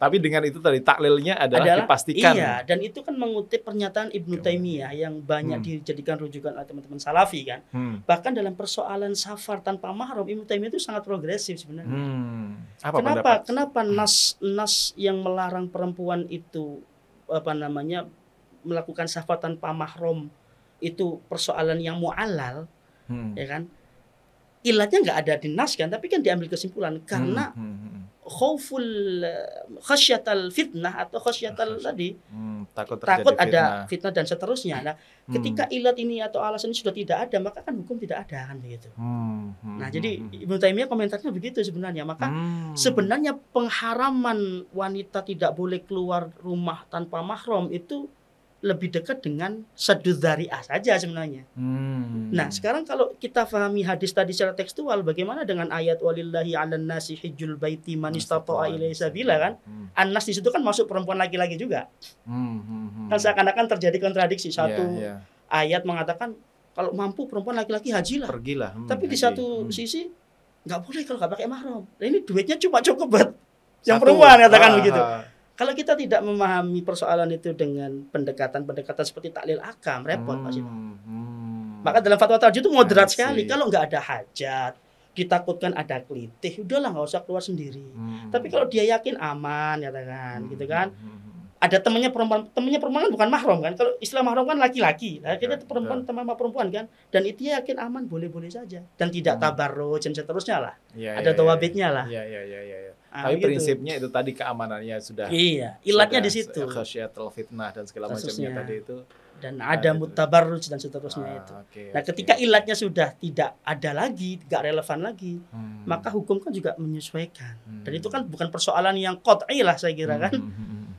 Tapi dengan itu tadi taklilnya adalah dipastikan. Iya, dan itu kan mengutip pernyataan Ibnu Taimiyah yang banyak dijadikan rujukan oleh teman-teman Salafi kan. Bahkan dalam persoalan safar tanpa mahram, Ibnu Taimiyah itu sangat progresif sebenarnya. Kenapa nas yang melarang perempuan itu melakukan safar tanpa mahram itu persoalan yang mu'allal, ya kan? Ilatnya nggak ada di nas kan, tapi kan diambil kesimpulan karena khasyatal fitnah atau khasyatal tadi takut ada fitnah dan seterusnya. Nah, ketika ilat ini atau alasan ini sudah tidak ada, maka kan hukum tidak ada kan begitu. Nah, jadi Ibnu Taimiyah komentarnya begitu sebenarnya. Maka sebenarnya pengharaman wanita tidak boleh keluar rumah tanpa mahram itu lebih dekat dengan saddud dzari'ah saja sebenarnya. Nah, sekarang kalau kita pahami hadis tadi secara tekstual, bagaimana dengan ayat walillahi 'alan nasi hijjul baiti man istata'a ilaihi sabila kan? An-nas di situ kan masuk perempuan laki-laki juga. Kan seakan-akan terjadi kontradiksi. Satu ayat mengatakan kalau mampu perempuan laki-laki hajilah. Pergilah. Tapi di satu sisi nggak boleh kalau nggak pakai mahram. Nah, ini duitnya cuma cukup buat yang perempuan katakan begitu. Kalau kita tidak memahami persoalan itu dengan pendekatan-pendekatan seperti taklil akam, repot Pak Siva. Maka dalam fatwa tarjih itu moderat sekali. Kalau nggak ada hajat, ditakutkan ada kelitih, udahlah nggak usah keluar sendiri. Tapi kalau dia yakin aman, katakan, gitu kan. Ada temannya perempuan kan bukan mahram kan. Kalau istilah mahram kan laki-laki. Nah, kita perempuan teman sama perempuan kan. Dan itu yakin aman, boleh-boleh saja. Dan tidak tabarruj dan seterusnya lah. Ada tawabitnya lah. Tapi prinsipnya itu tadi keamanannya sudah. Iya, ilatnya di situ. Khasyatul fitnah dan segala macamnya tadi itu. Dan ada mutabarruj dan seterusnya itu. Nah, ketika ilatnya sudah tidak ada lagi, tidak relevan lagi, maka hukum kan juga menyesuaikan. Dan itu kan bukan persoalan yang qat'i lah saya kira kan.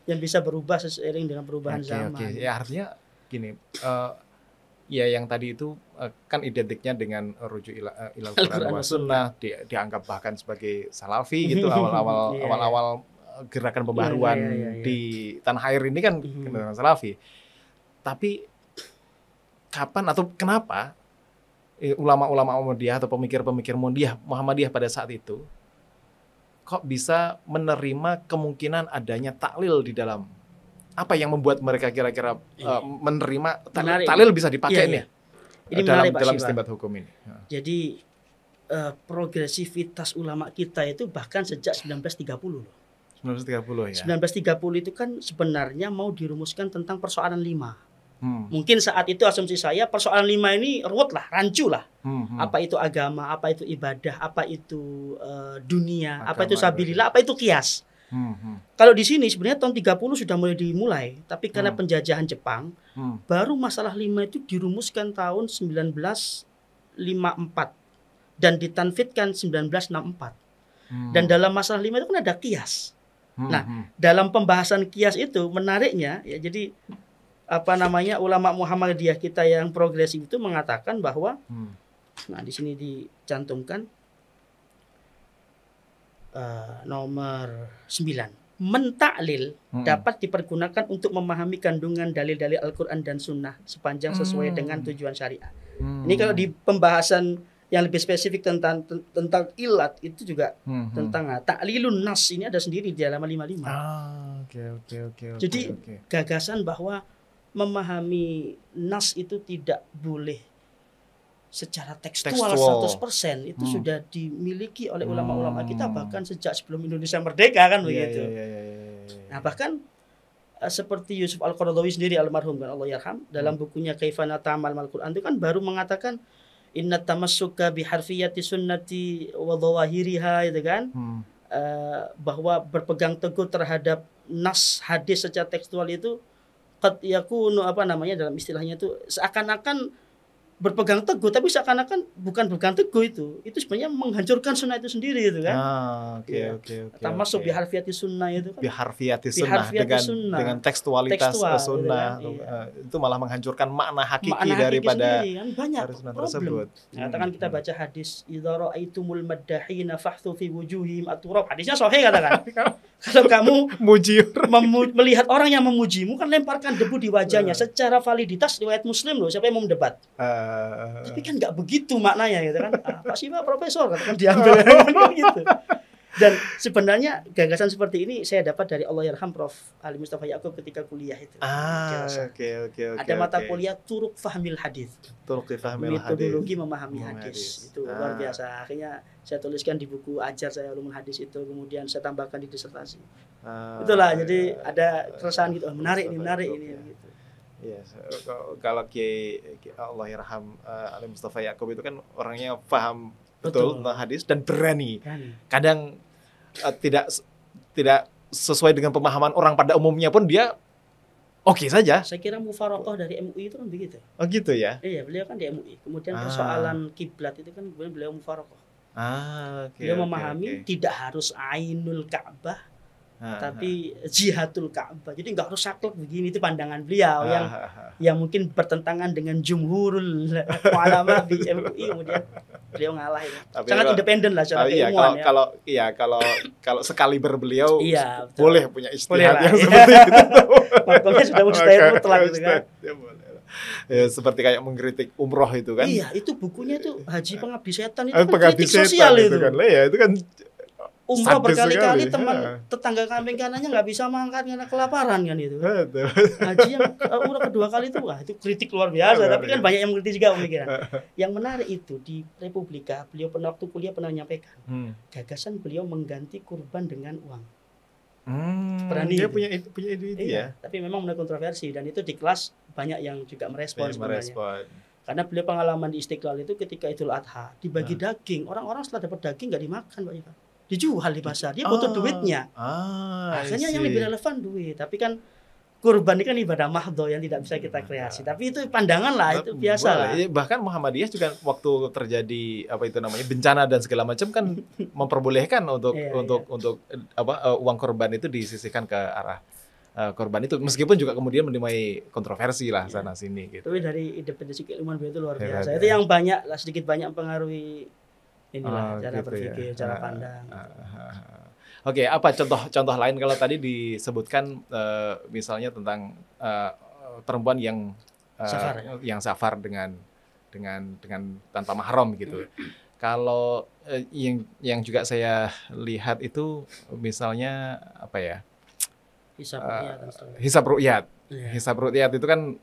Yang bisa berubah seiring dengan perubahan zaman. Ya artinya gini, ya yang tadi itu kan identiknya dengan rujuk ilal Quran wa sunnah, dianggap bahkan sebagai salafi gitu awal-awal gerakan pembaharuan di tanah air ini kan dengan salafi. Tapi kapan atau kenapa ulama-ulama Muhammadiyah atau pemikir-pemikir Muhammadiyah pada saat itu kok bisa menerima kemungkinan adanya taklil di dalam, apa yang membuat mereka kira-kira menerima taklil bisa dipakai nih ini dalam istinbat hukum ini. Jadi progresivitas ulama kita itu bahkan sejak 1930 loh. 1930 ya. 1930 itu kan sebenarnya mau dirumuskan tentang persoalan 5. Mungkin saat itu asumsi saya persoalan 5 ini ruwet lah, rancu lah. Apa itu agama, apa itu ibadah, apa itu dunia, agama, apa itu sabilillah, apa itu qiyas. Kalau di sini sebenarnya tahun 30 sudah mulai dimulai, tapi karena penjajahan Jepang, baru masalah 5 itu dirumuskan tahun 1954 dan ditanfidkan 1964. Dan dalam masalah 5 itu kan ada qiyas. Nah, dalam pembahasan qiyas itu menariknya ya, jadi ulama Muhammadiyah kita yang progresif itu mengatakan bahwa nah di sini dicantumkan nomor 9, mentaklil dapat dipergunakan untuk memahami kandungan dalil-dalil Al-Qur'an dan Sunnah sepanjang sesuai dengan tujuan syariah. Ini kalau di pembahasan yang lebih spesifik tentang ilat itu juga tentang taklilun nas ini ada sendiri di halaman 55. Jadi gagasan bahwa memahami nas itu tidak boleh secara tekstual 100% itu sudah dimiliki oleh ulama-ulama kita bahkan sejak sebelum Indonesia merdeka kan begitu. Nah, bahkan seperti Yusuf Al-Qaradawi sendiri almarhum kan Allah yarham, dalam bukunya Kaifa Nata'ammal Mal Qur'an itu kan baru mengatakan inna tamassuka biharfiyati sunnati wa dhawahiriha itu kan. Bahwa berpegang teguh terhadap nas hadis secara tekstual itu qad yakunu dalam istilahnya itu seakan-akan berpegang teguh, tapi seakan-akan bukan berpegang teguh itu sebenarnya menghancurkan sunnah itu sendiri itu kan. Termasuk biharfiyati sunnah itu kan. Biharfiyati sunnah dengan tekstualitas sunnah gitu kan. Itu malah menghancurkan makna hakiki daripada kan. Banyak sunnah problem tersebut. Katakan kita baca hadis idza ra'aitumul maddahina fahthu fi wujuhihim at-turab. Hadisnya sahih katakan. Kalau kamu melihat orang yang memujimu kan lemparkan debu di wajahnya. Secara validitas riwayat Muslim loh, siapa yang mau mendebat? Tapi kan nggak begitu maknanya gitu kan. Pak Siva profesor katakan diambil gitu. Dan sebenarnya gagasan seperti ini saya dapat dari Allah yarham Prof. Ali Mustafa Yaqub ketika kuliah itu. Ada mata kuliah Turuk Fahmil Hadis. Metodologi memahami hadis. Itu luar biasa. Akhirnya saya tuliskan di buku ajar saya ulumul hadis itu, kemudian saya tambahkan di disertasi. Itulah jadi ada keresahan gitu. Menarik ini gitu. Ya, kalau Kiai Allah yarham Ali Mustafa Yaqub itu kan orangnya paham betul tentang hadis dan berani. Kadang tidak sesuai dengan pemahaman orang pada umumnya pun dia oke saja. Saya kira mufaraqah dari MUI itu kan begitu. Oh gitu ya? Iya, beliau kan di MUI. Kemudian persoalan kiblat itu kan beliau mufaraqah. Beliau memahami tidak harus ainul Ka'bah tapi jihadul Ka'bah. Jadi nggak harus saklek begini, itu pandangan beliau yang mungkin bertentangan dengan jumhurul ulama di MUI, kemudian beliau ngalah itu. Sangat independen lah secara keilmuan ya. Kalau sekali berbeliau iya, boleh punya istihad yang seperti itu. Makamnya sudah mustahil mutlak gitu kan. Ya, seperti kayak mengkritik umroh itu kan. Iya, itu bukunya itu Haji Pengabdi Setan itu Pengabdi kritik sosial itu kan. Ya, itu kan umroh berkali-kali teman tetangga kambing kanannya nggak bisa makan karena kelaparan kan itu. Haji yang umroh kedua kali itu wah itu kritik luar biasa. Tapi kan banyak yang mengerti juga pemikiran. Yang menarik itu di Republika beliau pernah waktu kuliah pernah menyampaikan gagasan beliau mengganti kurban dengan uang. Berani dia punya ide ya. Tapi memang mulai kontroversi dan itu di kelas banyak yang juga merespon sebenarnya. Karena beliau pengalaman di Istiqlal itu ketika Idul Adha dibagi daging, orang-orang setelah dapat daging nggak dimakan Pak Ivan. Dijual di pasar, dia butuh duitnya. Akhirnya yang lebih relevan duit. Tapi kan kurban ini kan ibadah mahdho yang tidak bisa kita kreasi. Tapi itu pandangan lah, itu biasa lah. Bahkan Muhammadiyah juga waktu terjadi bencana dan segala macam kan memperbolehkan untuk uang kurban itu disisihkan ke arah korban itu, meskipun juga kemudian menemui kontroversi lah sana sini gitu. Tapi dari independensi keilmuan beliau itu luar biasa. Itu yang sedikit banyak mempengaruhi inilah cara gitu berpikir, cara pandang. Oke, apa contoh lain kalau tadi disebutkan misalnya tentang perempuan yang safar dengan tanpa mahram gitu. Kalau yang juga saya lihat itu misalnya apa ya? Hisab ru'yat. Hisab ru'yat itu kan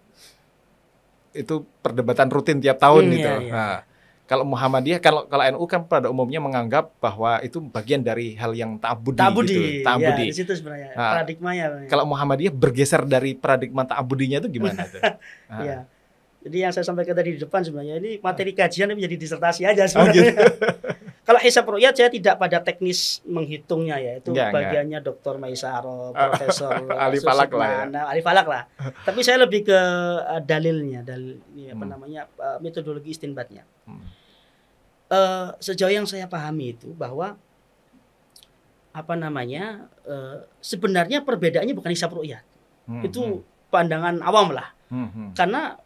itu perdebatan rutin tiap tahun gitu. Nah, kalau Muhammadiyah, kalau NU kan pada umumnya menganggap bahwa itu bagian dari hal yang ta'abudi. Gitu. Ya, di situ sebenarnya paradigmanya. Kalau Muhammadiyah bergeser dari paradigma ta'abudinya itu gimana tuh? Ya. Jadi yang saya sampaikan tadi di depan sebenarnya ini materi kajian menjadi disertasi aja sebenarnya. Kalau hisab ru'yat saya tidak pada teknis menghitungnya ya, itu bagiannya Dr. Maisaro, Profesor Ali Falak lah. Ali Falak lah. Tapi saya lebih ke dalilnya, metodologi istinbatnya. Sejauh yang saya pahami itu bahwa sebenarnya perbedaannya bukan hisab ru'yat. Itu pandangan awam lah. Karena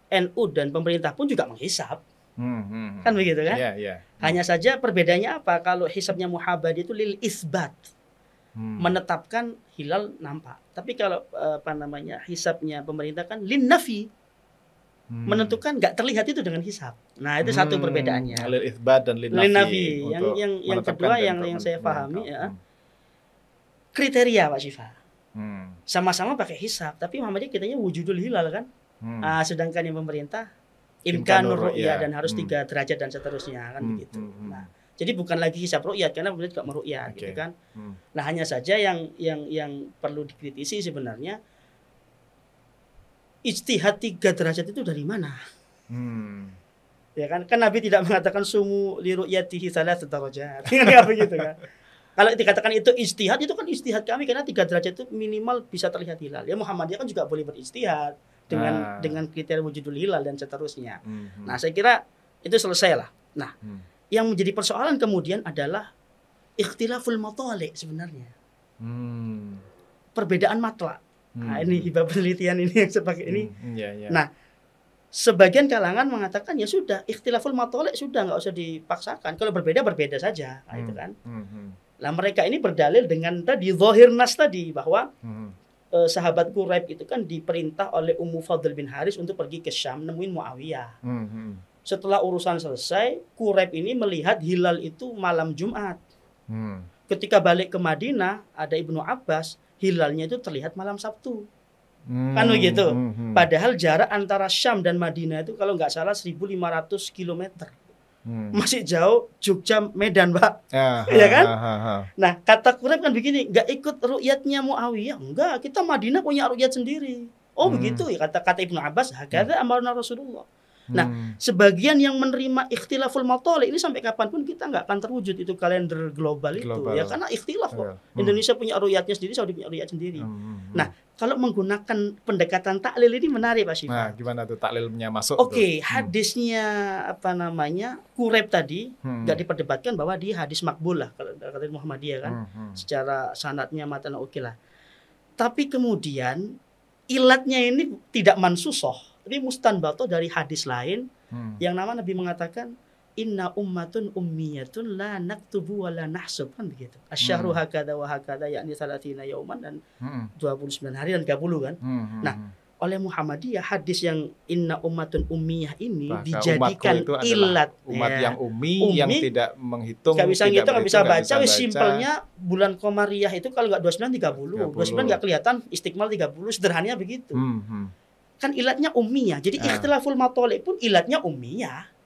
NU dan pemerintah pun juga menghisab. Kan begitu kan? Hanya saja perbedaannya apa? Kalau hisabnya Muhammadiyah itu lil isbat. Menetapkan hilal nampak. Tapi kalau hisabnya pemerintah kan lin nafi. Menentukan nggak terlihat itu dengan hisab. Nah, itu satu perbedaannya. Lil isbat dan lin nafi. Yang kedua yang saya pahami kriteria Pak Syifa. Sama-sama pakai hisab, tapi Muhammadiyah kitanya wujudul hilal kan? Sedangkan yang pemerintah imkanur ru'yah dan harus 3 derajat dan seterusnya kan begitu. Nah, jadi bukan lagi hisab ru'yat karena pemerintah juga meru'yat gitu kan. Nah, hanya saja yang perlu dikritisi sebenarnya ijtihad 3 derajat itu dari mana? Ya kan Nabi tidak mengatakan sumu li ru'yatihi 3 derajat. Kan begitu kan. Kalau dikatakan itu ijtihad, itu kan ijtihad kami karena 3 derajat itu minimal bisa terlihat hilal. Ya Muhammadiyah kan juga boleh berijtihad dengan kriteria wujudul hilal dan seterusnya. Nah, saya kira itu selesai lah. Nah, yang menjadi persoalan kemudian adalah ikhtilaful matali' sebenarnya. Perbedaan matla'. Nah, ini hibah penelitian ini yang sebagai ini. Nah, sebagian kalangan mengatakan ya sudah ikhtilaful matali' sudah nggak usah dipaksakan. Kalau berbeda saja, nah, itu kan. Nah, mereka ini berdalil dengan tadi zahir nas tadi bahwa sahabat Quraib itu kan diperintah oleh Ummu Fadl bin Haris untuk pergi ke Syam nemuin Muawiyah. Setelah urusan selesai, Quraib ini melihat hilal itu malam Jumat. Ketika balik ke Madinah, ada Ibnu Abbas, hilalnya itu terlihat malam Sabtu. Kan begitu. Padahal jarak antara Syam dan Madinah itu kalau nggak salah 1.500 km. Masih jauh, Jogja Medan, Pak. Iya kan? Nah, kata Quraib kan begini, nggak ikut ru'yatnya Muawiyah. Enggak, kita Madinah punya ru'yat sendiri. Oh, begitu ya kata Ibnu Abbas, hakadza amarna Rasulullah. Nah, sebagian yang menerima ikhtilaful matoli ini sampai kapanpun kita nggak akan terwujud itu kalender global itu ya, karena ikhtilaf kok. Indonesia punya ru'yatnya sendiri, Saudi punya ru'yat sendiri. Nah, kalau menggunakan pendekatan taklil ini menarik Pak Syifa. Nah, gimana tuh taklilnya masuk? Oke, hadisnya Quraib tadi nggak diperdebatkan bahwa dia hadis makbul lah kalau kata Muhammadiyah kan. Secara sanadnya matan oke lah. Tapi kemudian ilatnya ini tidak mansusoh, tapi mustanbato dari hadis lain yang nama Nabi mengatakan inna ummatun ummiyatun la naktubu wa la nahsub, kan begitu. Asyahru hakada wa hakada, yakni 30 yauman dan 29 hari dan 30 kan. Nah, oleh Muhammadiyah hadis yang inna ummatun ummiyah ini dijadikan ilat, umat yang ummi yang tidak menghitung, nggak bisa ngitung, nggak bisa baca. Simpelnya bulan Qamariyah itu kalau nggak 29 30 nggak kelihatan, istiqmal 30, sederhananya begitu. Kan ilatnya ummiyah. Jadi ikhtilaful matoli pun ilatnya ummiyah.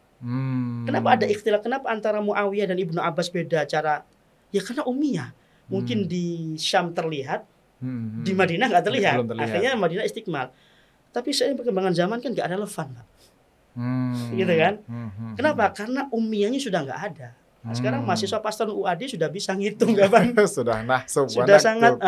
Kenapa ada ikhtilaf? Kenapa antara Muawiyah dan Ibnu Abbas beda cara? Ya karena ummiyah. Mungkin di Syam terlihat, di Madinah nggak terlihat. Akhirnya Madinah istiqmal. Tapi seiring perkembangan zaman kan nggak relevan, Pak. Gitu kan? Kenapa? Karena ummiyahnya sudah nggak ada. Nah, sekarang mahasiswa pastor UAD sudah bisa ngitung, kapan? Sudah nahsub, sudah sangat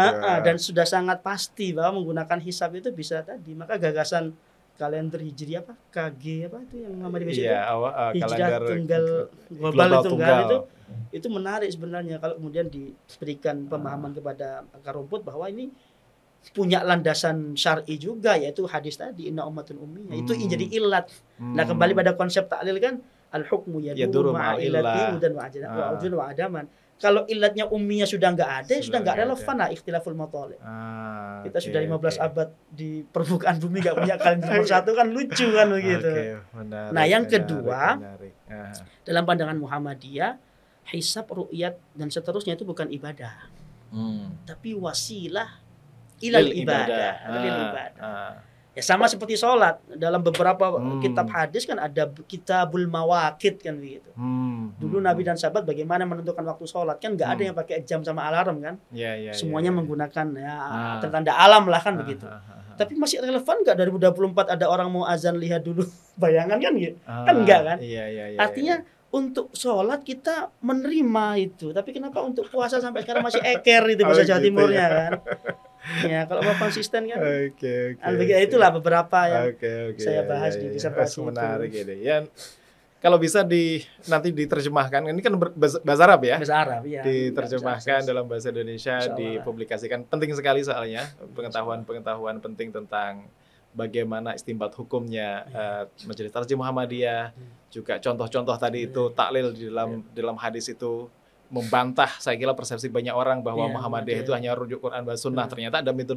dan sudah sangat pasti bahwa menggunakan hisab itu bisa tadi. Maka gagasan kalender hijri KG itu yang nama di itu hijrah tunggal global tunggal itu menarik sebenarnya kalau kemudian diberikan pemahaman kepada akar rumput bahwa ini punya landasan syar'i juga, yaitu hadis tadi inna ummatun ummiyah itu jadi ilat. Nah, kembali pada konsep taklil kan al-hukmu yaduru ma'a illati dan wa adaman. Kalau ilatnya ummiyah sudah nggak ada, sudah nggak relevan lah ikhtilaful matoli. Kita sudah 15 abad di permukaan bumi nggak punya kalender nomor 1 kan lucu kan begitu. Nah, yang kedua, dalam pandangan Muhammadiyah, hisab, ru'yat dan seterusnya itu bukan ibadah, tapi wasilah ilal ibadah. Ya sama seperti sholat. Dalam beberapa kitab hadis kan ada kitabul mawaqit kan begitu. Dulu Nabi dan sahabat bagaimana menentukan waktu sholat kan nggak ada yang pakai jam sama alarm kan. Semuanya menggunakan tanda alam lah kan begitu. Tapi masih relevan nggak 2024 ada orang mau azan lihat dulu bayangan kan gitu? Kan enggak kan? Artinya untuk sholat kita menerima itu. Tapi kenapa untuk puasa sampai sekarang masih eker itu bahasa Jawa Timurnya kan? Ya kalau mau konsisten kan. Itulah beberapa yang saya bahas di disertasi. Menarik ini. Ya, kalau bisa nanti diterjemahkan. Ini kan bahasa Arab ya? Bahasa Arab ya. Diterjemahkan dalam bahasa Indonesia, dipublikasikan. Penting sekali soalnya pengetahuan penting tentang bagaimana istinbat hukumnya Majelis Tarjih Muhammadiyah, juga contoh-contoh tadi itu taklil di dalam hadis itu membantah saya kira persepsi banyak orang bahwa Muhammadiyah itu hanya rujuk Quran dan Sunnah. Ternyata ada metode